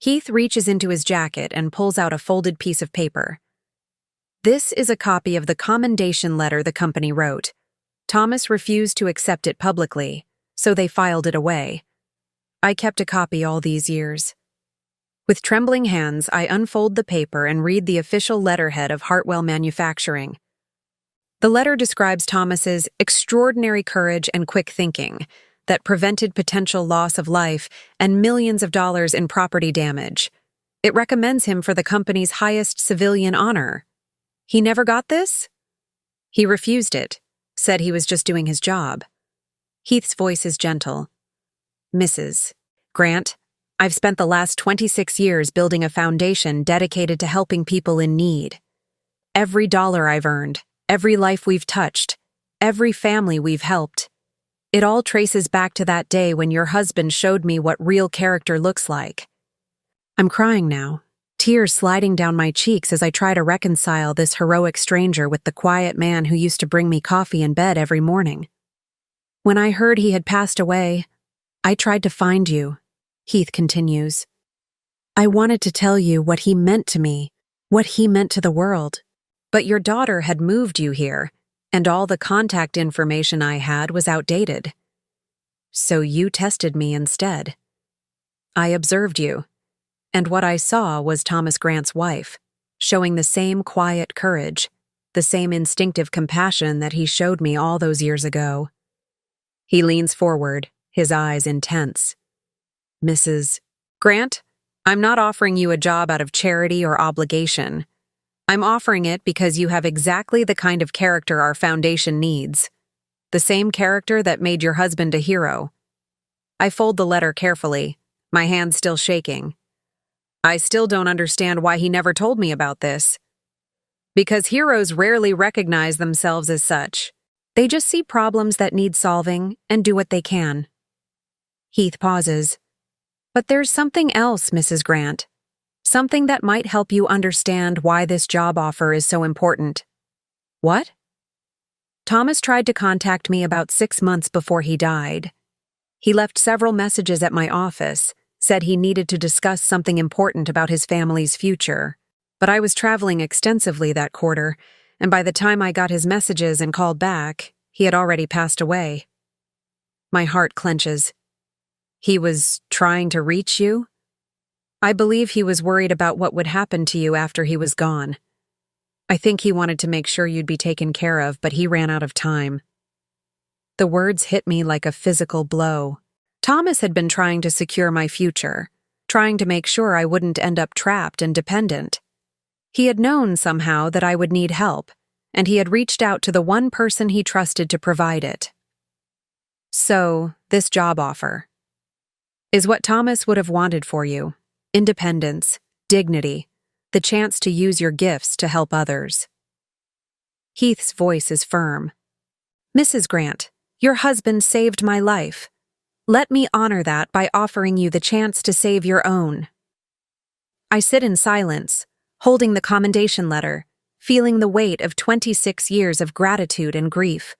Heath reaches into his jacket and pulls out a folded piece of paper. This is a copy of the commendation letter the company wrote. Thomas refused to accept it publicly, so they filed it away. I kept a copy all these years. With trembling hands, I unfold the paper and read the official letterhead of Hartwell Manufacturing. The letter describes Thomas's extraordinary courage and quick thinking that prevented potential loss of life and millions of dollars in property damage. It recommends him for the company's highest civilian honor. He never got this? He refused it, said he was just doing his job. Heath's voice is gentle. Mrs. Grant, I've spent the last 26 years building a foundation dedicated to helping people in need. Every dollar I've earned, every life we've touched, every family we've helped. It all traces back to that day when your husband showed me what real character looks like. I'm crying now, tears sliding down my cheeks as I try to reconcile this heroic stranger with the quiet man who used to bring me coffee in bed every morning. When I heard he had passed away, I tried to find you, Heath continues. I wanted to tell you what he meant to me, what he meant to the world. But your daughter had moved you here, and all the contact information I had was outdated. So you tested me instead. I observed you, and what I saw was Thomas Grant's wife, showing the same quiet courage, the same instinctive compassion that he showed me all those years ago. He leans forward, his eyes intense. Mrs. Grant, I'm not offering you a job out of charity or obligation. I'm offering it because you have exactly the kind of character our foundation needs. The same character that made your husband a hero. I fold the letter carefully, my hand still shaking. I still don't understand why he never told me about this. Because heroes rarely recognize themselves as such. They just see problems that need solving and do what they can. Heath pauses. But there's something else, Mrs. Grant. Something that might help you understand why this job offer is so important. What? Thomas tried to contact me about 6 months before he died. He left several messages at my office, said he needed to discuss something important about his family's future. But I was traveling extensively that quarter, and by the time I got his messages and called back, he had already passed away. My heart clenches. He was trying to reach you? I believe he was worried about what would happen to you after he was gone. I think he wanted to make sure you'd be taken care of, but he ran out of time. The words hit me like a physical blow. Thomas had been trying to secure my future, trying to make sure I wouldn't end up trapped and dependent. He had known somehow that I would need help, and he had reached out to the one person he trusted to provide it. So, this job offer is what Thomas would have wanted for you. Independence, dignity, the chance to use your gifts to help others. Heath's voice is firm. Mrs. Grant, your husband saved my life. Let me honor that by offering you the chance to save your own. I sit in silence, holding the commendation letter, feeling the weight of 26 years of gratitude and grief.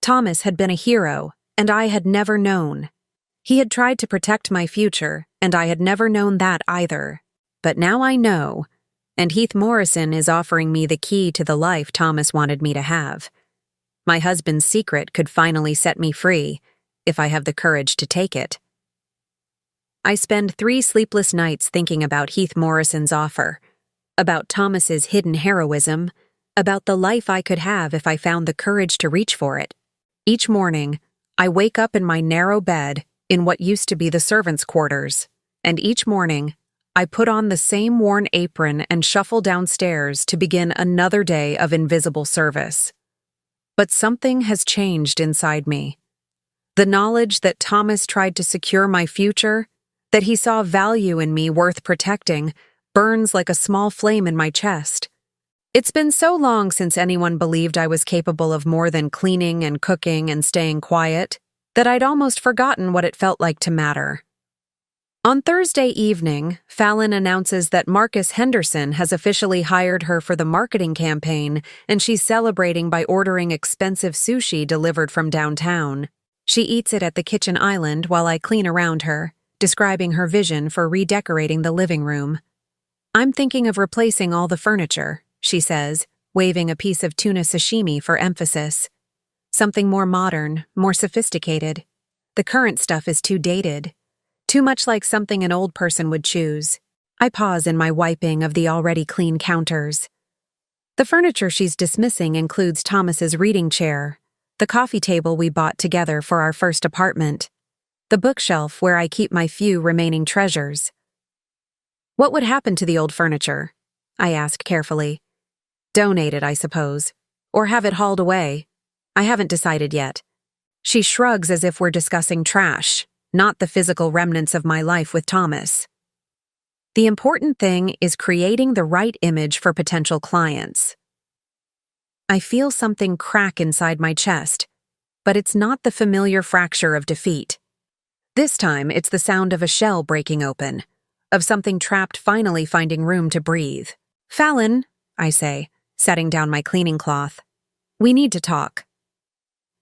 Thomas had been a hero, and I had never known. He had tried to protect my future, and I had never known that either. But now I know, and Heath Morrison is offering me the key to the life Thomas wanted me to have. My husband's secret could finally set me free, if I have the courage to take it. I spend 3 sleepless nights thinking about Heath Morrison's offer, about Thomas's hidden heroism, about the life I could have if I found the courage to reach for it. Each morning, I wake up in my narrow bed in what used to be the servants' quarters, and each morning, I put on the same worn apron and shuffle downstairs to begin another day of invisible service. But something has changed inside me. The knowledge that Thomas tried to secure my future, that he saw value in me worth protecting, burns like a small flame in my chest. It's been so long since anyone believed I was capable of more than cleaning and cooking and staying quiet, that I'd almost forgotten what it felt like to matter. On Thursday evening, Fallon announces that Marcus Henderson has officially hired her for the marketing campaign, and she's celebrating by ordering expensive sushi delivered from downtown. She eats it at the kitchen island while I clean around her, describing her vision for redecorating the living room. I'm thinking of replacing all the furniture, she says, waving a piece of tuna sashimi for emphasis. Something more modern, more sophisticated. The current stuff is too dated. Too much like something an old person would choose. I pause in my wiping of the already clean counters. The furniture she's dismissing includes Thomas's reading chair, the coffee table we bought together for our first apartment, the bookshelf where I keep my few remaining treasures. What would happen to the old furniture? I ask carefully. Donate it, I suppose. Or have it hauled away. I haven't decided yet. She shrugs as if we're discussing trash, not the physical remnants of my life with Thomas. The important thing is creating the right image for potential clients. I feel something crack inside my chest, but it's not the familiar fracture of defeat. This time, it's the sound of a shell breaking open, of something trapped finally finding room to breathe. Fallon, I say, setting down my cleaning cloth. We need to talk.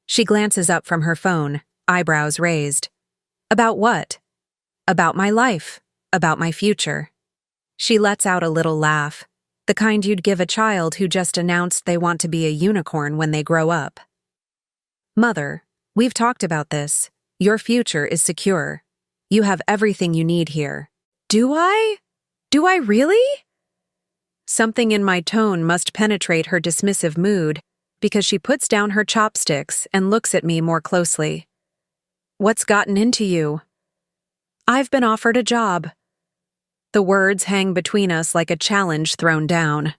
She glances up from her phone, eyebrows raised. About what? About my life. About my future. She lets out a little laugh, the kind you'd give a child who just announced they want to be a unicorn when they grow up. Mother, we've talked about this. Your future is secure. You have everything you need here. Do I? Do I really? Something in my tone must penetrate her dismissive mood, because she puts down her chopsticks and looks at me more closely. What's gotten into you? I've been offered a job. The words hang between us like a challenge thrown down.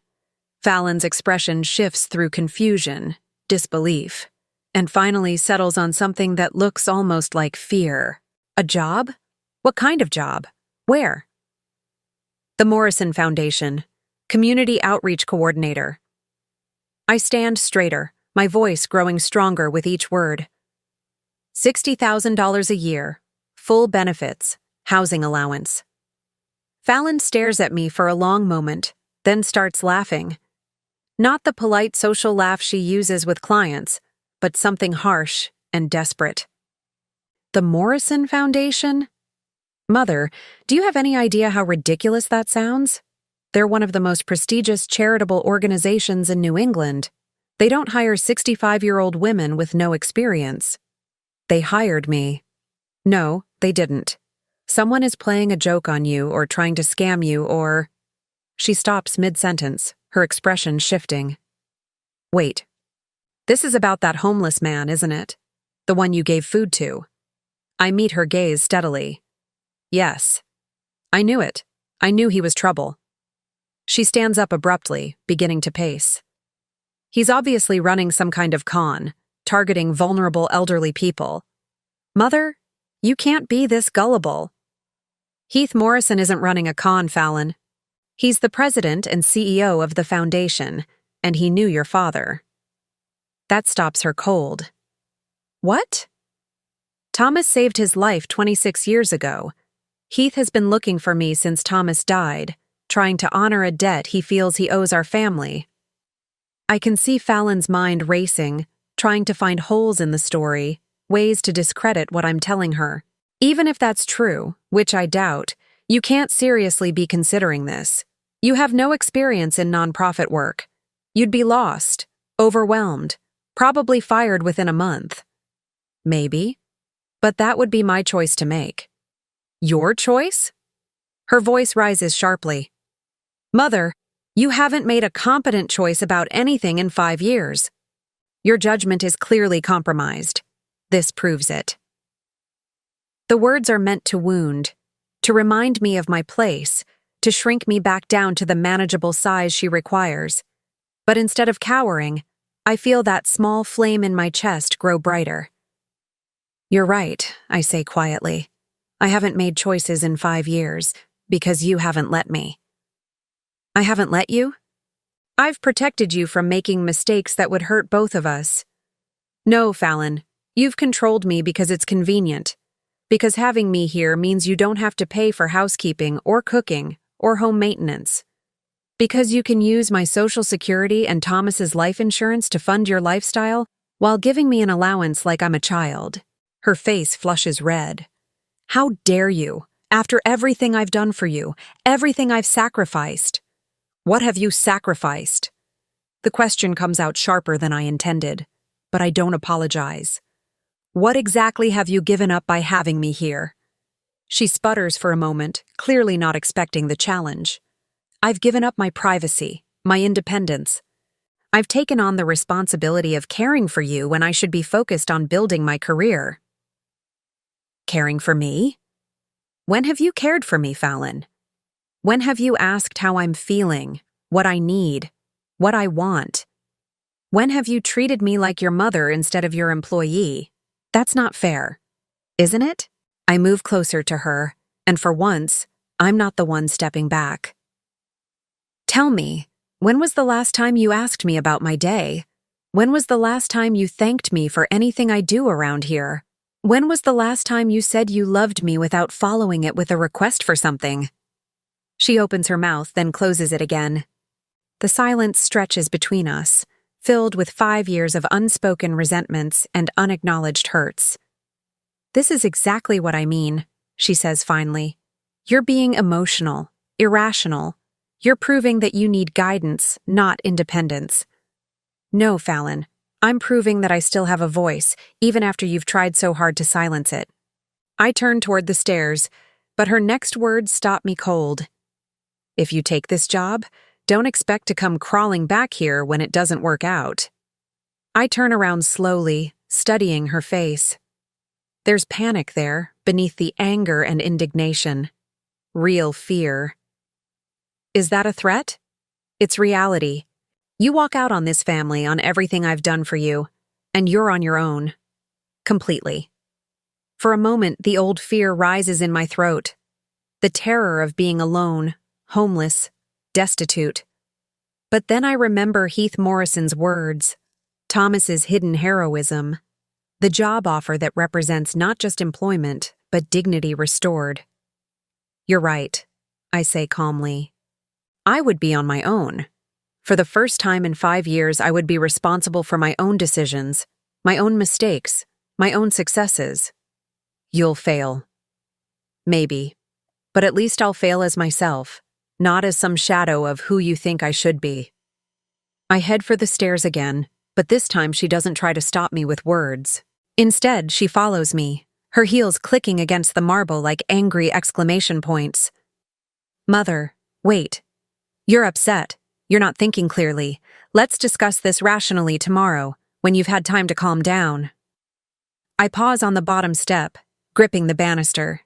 Fallon's expression shifts through confusion, disbelief, and finally settles on something that looks almost like fear. A job? What kind of job? Where? The Morrison Foundation, Community Outreach Coordinator. I stand straighter, my voice growing stronger with each word. $60,000 a year, full benefits, housing allowance. Fallon stares at me for a long moment, then starts laughing. Not the polite social laugh she uses with clients, but something harsh and desperate. The Morrison Foundation? Mother, do you have any idea how ridiculous that sounds? They're one of the most prestigious charitable organizations in New England. They don't hire 65-year-old women with no experience. They hired me. No, they didn't. Someone is playing a joke on you or trying to scam you or... She stops mid-sentence, her expression shifting. Wait. This is about that homeless man, isn't it? The one you gave food to. I meet her gaze steadily. Yes. I knew it. I knew he was trouble. She stands up abruptly, beginning to pace. He's obviously running some kind of con, targeting vulnerable elderly people. Mother, you can't be this gullible. Heath Morrison isn't running a con, Fallon. He's the president and CEO of the foundation, and he knew your father. That stops her cold. What? Thomas saved his life 26 years ago. Heath has been looking for me since Thomas died, trying to honor a debt he feels he owes our family. I can see Fallon's mind racing, trying to find holes in the story, ways to discredit what I'm telling her. Even if that's true, which I doubt, you can't seriously be considering this. You have no experience in nonprofit work. You'd be lost, overwhelmed, probably fired within a month. Maybe. But that would be my choice to make. Your choice? Her voice rises sharply. Mother, you haven't made a competent choice about anything in 5 years. Your judgment is clearly compromised. This proves it. The words are meant to wound, to remind me of my place, to shrink me back down to the manageable size she requires. But instead of cowering, I feel that small flame in my chest grow brighter. You're right, I say quietly. I haven't made choices in 5 years, because you haven't let me. I haven't let you? I've protected you from making mistakes that would hurt both of us. No, Fallon, you've controlled me because it's convenient. Because having me here means you don't have to pay for housekeeping or cooking or home maintenance. Because you can use my Social Security and Thomas's life insurance to fund your lifestyle while giving me an allowance like I'm a child. Her face flushes red. How dare you, after everything I've done for you, everything I've sacrificed? What have you sacrificed? The question comes out sharper than I intended, but I don't apologize. What exactly have you given up by having me here? She sputters for a moment, clearly not expecting the challenge. I've given up my privacy, my independence. I've taken on the responsibility of caring for you when I should be focused on building my career. Caring for me? When have you cared for me, Fallon? When have you asked how I'm feeling, what I need, what I want? When have you treated me like your mother instead of your employee? That's not fair, isn't it? I move closer to her, and for once, I'm not the one stepping back. Tell me, when was the last time you asked me about my day? When was the last time you thanked me for anything I do around here? When was the last time you said you loved me without following it with a request for something? She opens her mouth, then closes it again. The silence stretches between us, filled with 5 years of unspoken resentments and unacknowledged hurts. This is exactly what I mean, she says finally. You're being emotional, irrational. You're proving that you need guidance, not independence. No, Fallon, I'm proving that I still have a voice, even after you've tried so hard to silence it. I turn toward the stairs, but her next words stop me cold. If you take this job, don't expect to come crawling back here when it doesn't work out. I turn around slowly, studying her face. There's panic there, beneath the anger and indignation. Real fear. Is that a threat? It's reality. You walk out on this family, on everything I've done for you, and you're on your own. Completely. For a moment, the old fear rises in my throat. The terror of being alone, homeless, destitute. But then I remember Heath Morrison's words, Thomas's hidden heroism, the job offer that represents not just employment, but dignity restored. You're right, I say calmly. I would be on my own. For the first time in 5 years, I would be responsible for my own decisions, my own mistakes, my own successes. You'll fail. Maybe. But at least I'll fail as myself, not as some shadow of who you think I should be. I head for the stairs again, but this time she doesn't try to stop me with words. Instead, she follows me, her heels clicking against the marble like angry exclamation points. Mother, wait. You're upset. You're not thinking clearly. Let's discuss this rationally tomorrow, when you've had time to calm down. I pause on the bottom step, gripping the banister.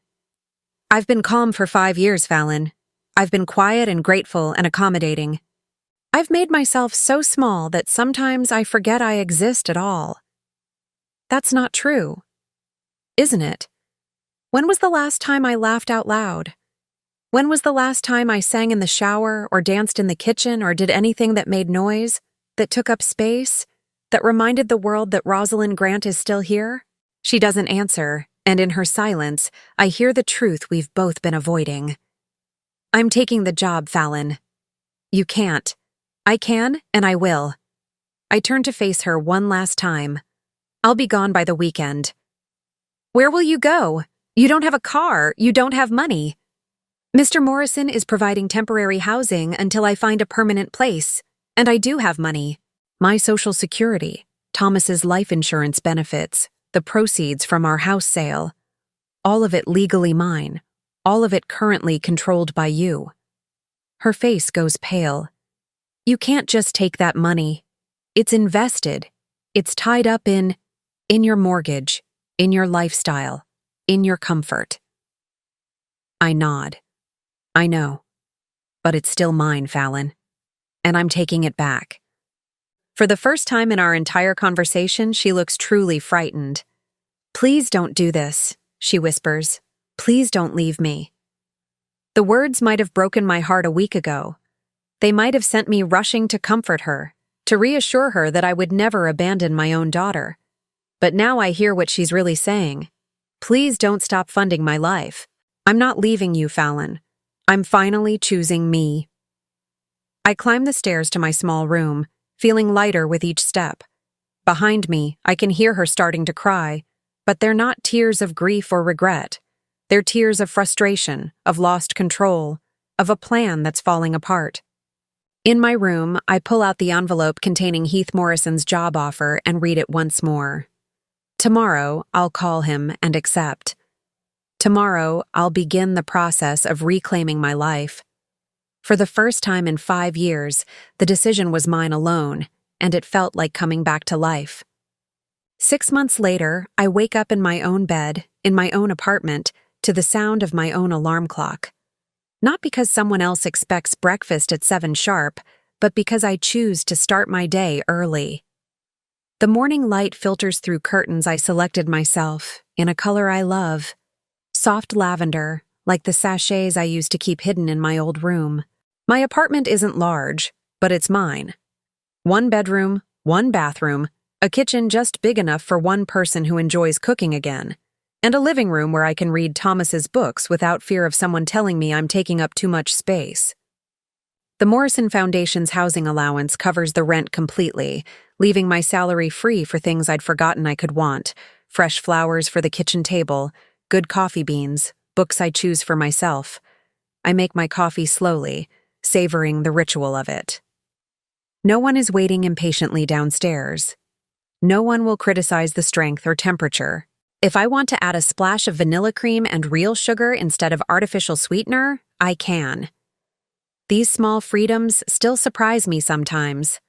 I've been calm for 5 years, Fallon. I've been quiet and grateful and accommodating. I've made myself so small that sometimes I forget I exist at all. That's not true, isn't it? When was the last time I laughed out loud? When was the last time I sang in the shower or danced in the kitchen or did anything that made noise, that took up space, that reminded the world that Rosalind Grant is still here? She doesn't answer, and in her silence, I hear the truth we've both been avoiding. I'm taking the job, Fallon. You can't. I can, and I will. I turn to face her one last time. I'll be gone by the weekend. Where will you go? You don't have a car. You don't have money. Mr. Morrison is providing temporary housing until I find a permanent place, and I do have money. My Social Security, Thomas's life insurance benefits, the proceeds from our house sale. All of it legally mine, all of it currently controlled by you. Her face goes pale. You can't just take that money. It's invested. It's tied up in your mortgage, in your lifestyle, in your comfort. I nod. I know. But it's still mine, Fallon. And I'm taking it back. For the first time in our entire conversation, she looks truly frightened. Please don't do this, she whispers. Please don't leave me. The words might have broken my heart a week ago. They might have sent me rushing to comfort her, to reassure her that I would never abandon my own daughter. But now I hear what she's really saying. Please don't stop funding my life. I'm not leaving you, Fallon. I'm finally choosing me. I climb the stairs to my small room, feeling lighter with each step. Behind me, I can hear her starting to cry, but they're not tears of grief or regret. They're tears of frustration, of lost control, of a plan that's falling apart. In my room, I pull out the envelope containing Heath Morrison's job offer and read it once more. Tomorrow, I'll call him and accept. Tomorrow, I'll begin the process of reclaiming my life. For the first time in 5 years, the decision was mine alone, and it felt like coming back to life. 6 months later, I wake up in my own bed, in my own apartment, to the sound of my own alarm clock. Not because someone else expects breakfast at 7 sharp, but because I choose to start my day early. The morning light filters through curtains I selected myself, in a color I love. Soft lavender, like the sachets I used to keep hidden in my old room. My apartment isn't large, but it's mine. 1 bedroom, 1 bathroom, a kitchen just big enough for one person who enjoys cooking again, and a living room where I can read Thomas's books without fear of someone telling me I'm taking up too much space. The Morrison Foundation's housing allowance covers the rent completely, leaving my salary free for things I'd forgotten I could want: fresh flowers for the kitchen table, good coffee beans, books I choose for myself. I make my coffee slowly, savoring the ritual of it. No one is waiting impatiently downstairs. No one will criticize the strength or temperature. If I want to add a splash of vanilla cream and real sugar instead of artificial sweetener, I can. These small freedoms still surprise me sometimes.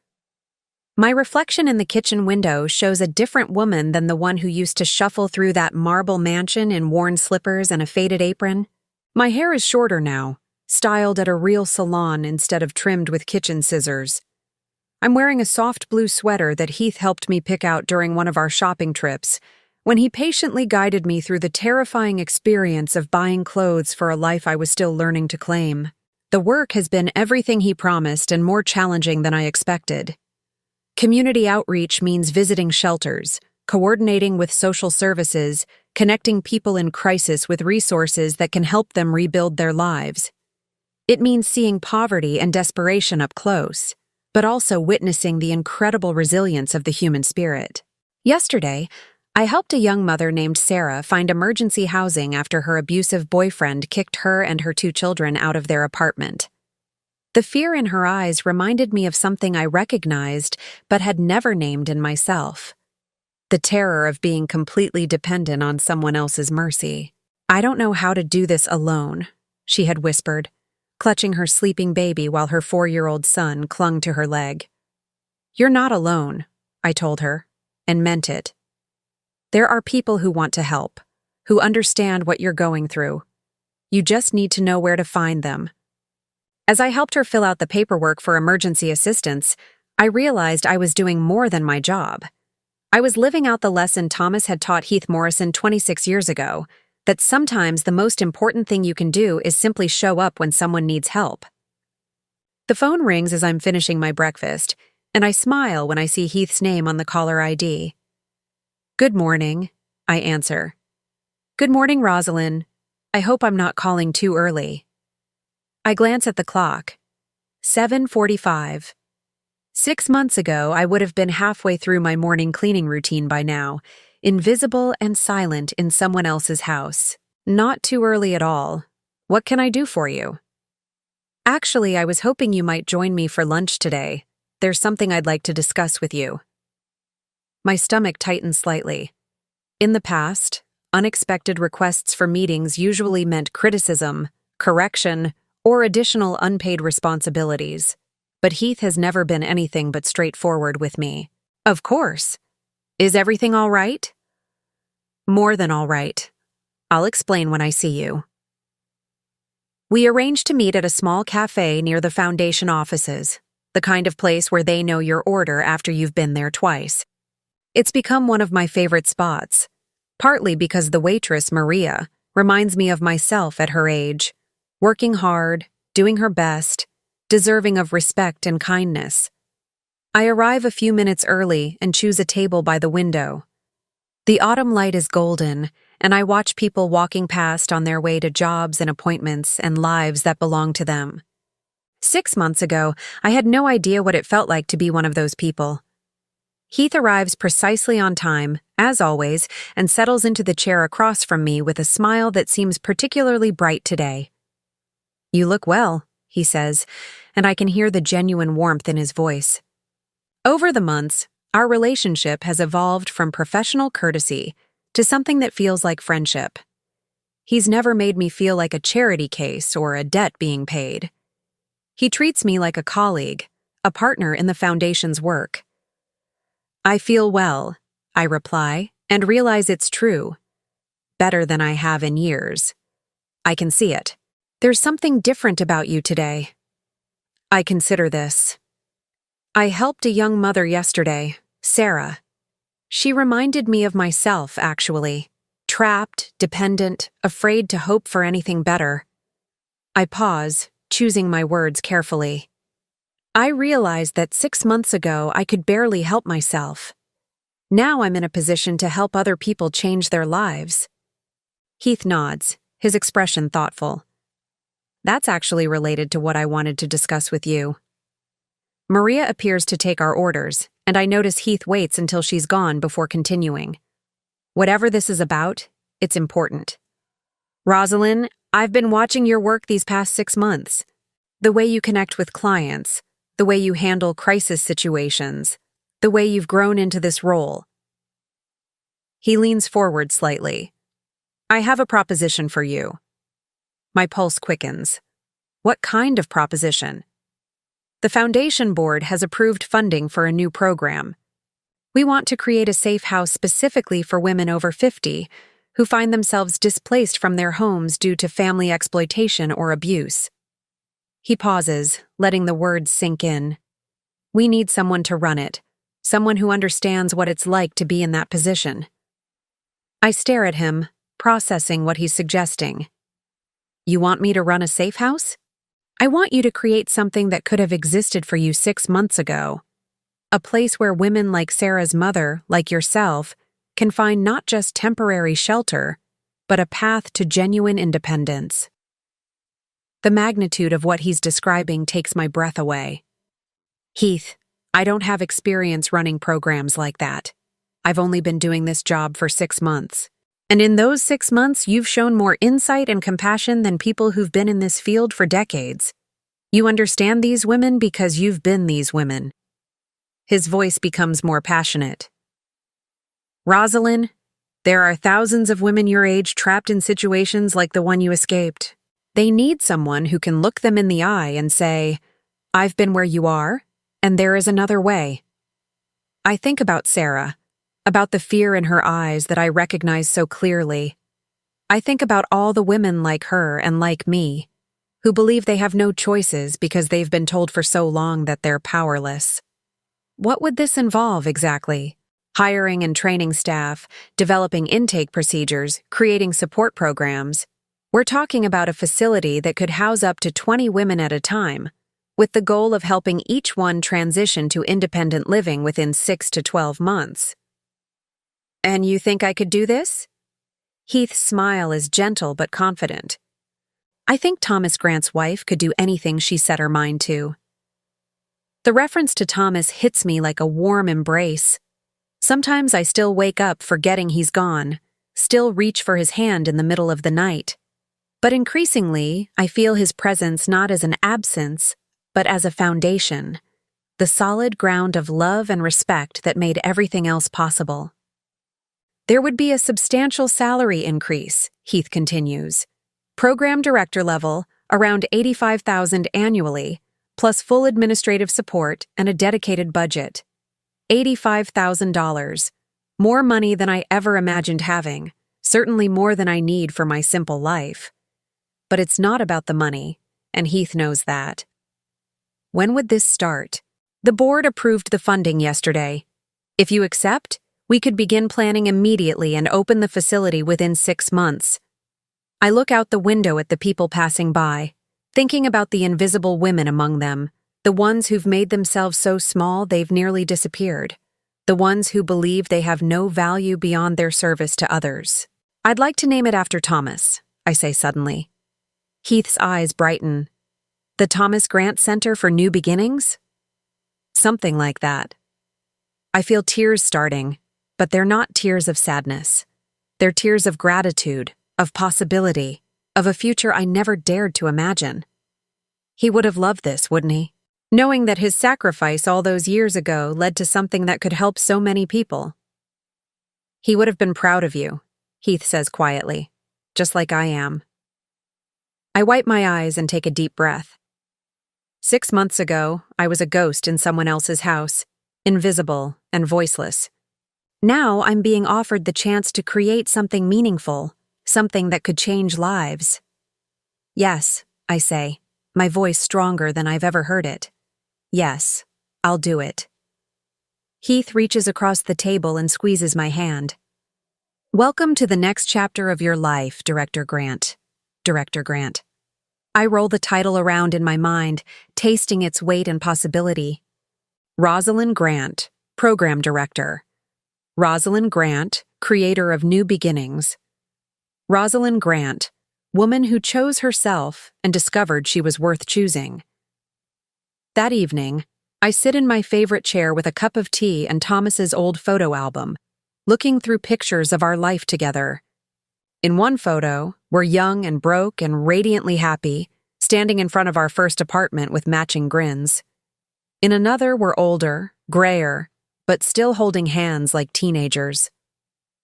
My reflection in the kitchen window shows a different woman than the one who used to shuffle through that marble mansion in worn slippers and a faded apron. My hair is shorter now, styled at a real salon instead of trimmed with kitchen scissors. I'm wearing a soft blue sweater that Heath helped me pick out during one of our shopping trips, when he patiently guided me through the terrifying experience of buying clothes for a life I was still learning to claim. The work has been everything he promised and more challenging than I expected. Community outreach means visiting shelters, coordinating with social services, connecting people in crisis with resources that can help them rebuild their lives. It means seeing poverty and desperation up close, but also witnessing the incredible resilience of the human spirit. Yesterday, I helped a young mother named Sarah find emergency housing after her abusive boyfriend kicked her and her 2 children out of their apartment. The fear in her eyes reminded me of something I recognized but had never named in myself: the terror of being completely dependent on someone else's mercy. "I don't know how to do this alone," she had whispered, clutching her sleeping baby while her 4-year-old son clung to her leg. "You're not alone," I told her, and meant it. There are people who want to help, who understand what you're going through. You just need to know where to find them. As I helped her fill out the paperwork for emergency assistance, I realized I was doing more than my job. I was living out the lesson Thomas had taught Heath Morrison 26 years ago, that sometimes the most important thing you can do is simply show up when someone needs help. The phone rings as I'm finishing my breakfast, and I smile when I see Heath's name on the caller ID. "Good morning," I answer. "Good morning, Rosalind. I hope I'm not calling too early." I glance at the clock. 7:45. 6 months ago, I would have been halfway through my morning cleaning routine by now, invisible and silent in someone else's house. Not too early at all. What can I do for you? Actually, I was hoping you might join me for lunch today. There's something I'd like to discuss with you. My stomach tightens slightly. In the past, unexpected requests for meetings usually meant criticism, correction, or additional unpaid responsibilities. But Heath has never been anything but straightforward with me. "Of course. Is everything all right?" "More than all right. I'll explain when I see you." We arranged to meet at a small cafe near the foundation offices, the kind of place where they know your order after you've been there twice. It's become one of my favorite spots, partly because the waitress, Maria, reminds me of myself at her age, working hard, doing her best, deserving of respect and kindness. I arrive a few minutes early and choose a table by the window. The autumn light is golden, and I watch people walking past on their way to jobs and appointments and lives that belong to them. 6 months ago, I had no idea what it felt like to be one of those people. Heath arrives precisely on time, as always, and settles into the chair across from me with a smile that seems particularly bright today. "You look well," he says, and I can hear the genuine warmth in his voice. Over the months, our relationship has evolved from professional courtesy to something that feels like friendship. he's never made me feel like a charity case or a debt being paid. He treats me like a colleague, a partner in the Foundation's work. I feel well, I reply, and realize it's true. Better than I have in years. I can see it. There's something different about you today. I consider this. I helped a young mother yesterday, Sarah. She reminded me of myself, actually. Trapped, dependent, afraid to hope for anything better. I pause, choosing my words carefully. I realized that 6 months ago I could barely help myself. Now I'm in a position to help other people change their lives. Heath nods, his expression thoughtful. That's actually related to what I wanted to discuss with you. Maria appears to take our orders, and I notice Heath waits until she's gone before continuing. Whatever this is about, it's important. Rosalind, I've been watching your work these past 6 months. The way you connect with clients, the way you handle crisis situations, the way you've grown into this role. He leans forward slightly. I have a proposition for you. My pulse quickens. What kind of proposition? The Foundation Board has approved funding for a new program. We want to create a safe house specifically for women over 50 who find themselves displaced from their homes due to family exploitation or abuse. He pauses, letting the words sink in. We need someone to run it, someone who understands what it's like to be in that position. I stare at him, processing what he's suggesting. You want me to run a safe house? I want you to create something that could have existed for you 6 months ago. A place where women like Sarah's mother, like yourself, can find not just temporary shelter, but a path to genuine independence. The magnitude of what he's describing takes my breath away. Heath, I don't have experience running programs like that. I've only been doing this job for 6 months. And in those 6 months, you've shown more insight and compassion than people who've been in this field for decades. You understand these women because you've been these women. His voice becomes more passionate. Rosalind, there are thousands of women your age trapped in situations like the one you escaped. They need someone who can look them in the eye and say, I've been where you are, and there is another way. I think about Sarah, about the fear in her eyes that I recognize so clearly. I think about all the women like her and like me, who believe they have no choices because they've been told for so long that they're powerless. What would this involve exactly? Hiring and training staff, developing intake procedures, creating support programs. We're talking about a facility that could house up to 20 women at a time, with the goal of helping each one transition to independent living within 6 to 12 months. And you think I could do this? Heath's smile is gentle but confident. I think Thomas Grant's wife could do anything she set her mind to. The reference to Thomas hits me like a warm embrace. Sometimes I still wake up forgetting he's gone, still reach for his hand in the middle of the night. But increasingly, I feel his presence not as an absence, but as a foundation, the solid ground of love and respect that made everything else possible. There would be a substantial salary increase, Heath continues. Program director level, around $85,000 annually, plus full administrative support and a dedicated budget. $85,000. More money than I ever imagined having, certainly more than I need for my simple life. But it's not about the money, and Heath knows that. When would this start? The board approved the funding yesterday. If you accept, we could begin planning immediately and open the facility within 6 months. I look out the window at the people passing by, thinking about the invisible women among them, the ones who've made themselves so small they've nearly disappeared, the ones who believe they have no value beyond their service to others. I'd like to name it after Thomas, I say suddenly. Heath's eyes brighten. The Thomas Grant Center for New Beginnings? Something like that. I feel tears starting, but they're not tears of sadness. They're tears of gratitude, of possibility, of a future I never dared to imagine. He would have loved this, wouldn't he? Knowing that his sacrifice all those years ago led to something that could help so many people. He would have been proud of you, Heath says quietly. just like I am. I wipe my eyes and take a deep breath. 6 months ago, I was a ghost in someone else's house, invisible and voiceless. Now I'm being offered the chance to create something meaningful, something that could change lives. Yes, I say, my voice stronger than I've ever heard it. Yes, I'll do it. Heath reaches across the table and squeezes my hand. Welcome to the next chapter of your life, Director Grant. Director Grant. I roll the title around in my mind, tasting its weight and possibility. Rosalind Grant, Program Director. Rosalind Grant, creator of New Beginnings. Rosalind Grant, woman who chose herself and discovered she was worth choosing. That evening, I sit in my favorite chair with a cup of tea and Thomas's old photo album, looking through pictures of our life together. In one photo, we're young and broke and radiantly happy, standing in front of our first apartment with matching grins. In another, we're older, grayer, but still holding hands like teenagers.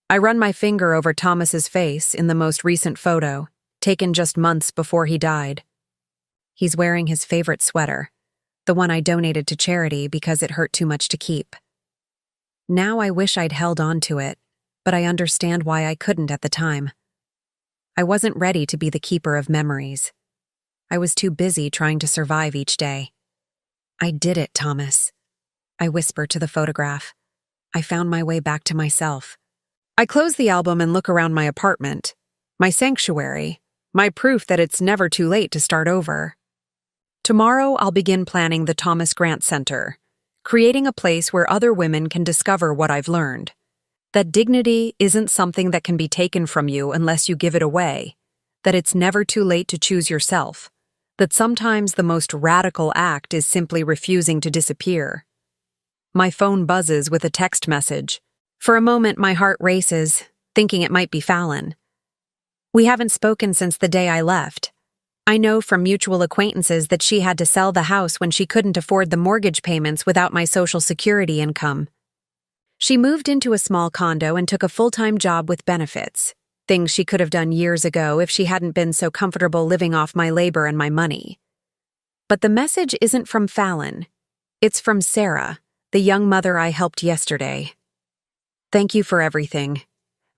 I run my finger over Thomas's face in the most recent photo, taken just months before he died. He's wearing his favorite sweater, the one I donated to charity because it hurt too much to keep. Now I wish I'd held on to it, but I understand why I couldn't at the time. I wasn't ready to be the keeper of memories. I was too busy trying to survive each day. I did it, Thomas. I whisper to the photograph. I found my way back to myself. I close the album and look around my apartment, my sanctuary, my proof that it's never too late to start over. Tomorrow I'll begin planning the Thomas Grant Center, creating a place where other women can discover what I've learned. That dignity isn't something that can be taken from you unless you give it away, that it's never too late to choose yourself, that sometimes the most radical act is simply refusing to disappear. My phone buzzes with a text message. For a moment, my heart races, thinking it might be Fallon. We haven't spoken since the day I left. I know from mutual acquaintances that she had to sell the house when she couldn't afford the mortgage payments without my Social Security income. She moved into a small condo and took a full-time job with benefits, things she could have done years ago if she hadn't been so comfortable living off my labor and my money. But the message isn't from Fallon. It's from Sarah, the young mother I helped yesterday. Thank you for everything.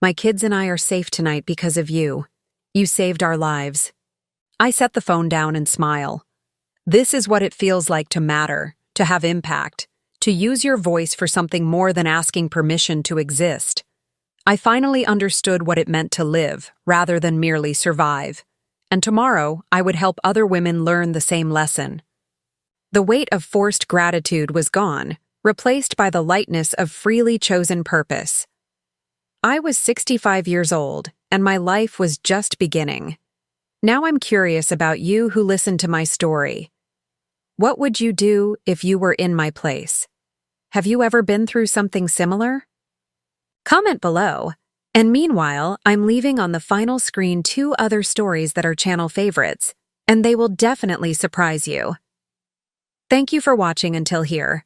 My kids and I are safe tonight because of you. You saved our lives. I set the phone down and smile. This is what it feels like to matter, to have impact, to use your voice for something more than asking permission to exist. I finally understood what it meant to live, rather than merely survive. And tomorrow, I would help other women learn the same lesson. The weight of forced gratitude was gone, replaced by the lightness of freely chosen purpose. I was 65 years old, and my life was just beginning. Now I'm curious about you who listened to my story. What would you do if you were in my place? Have you ever been through something similar? Comment below. And meanwhile, I'm leaving on the final screen 2 other stories that are channel favorites, and they will definitely surprise you. Thank you for watching until here.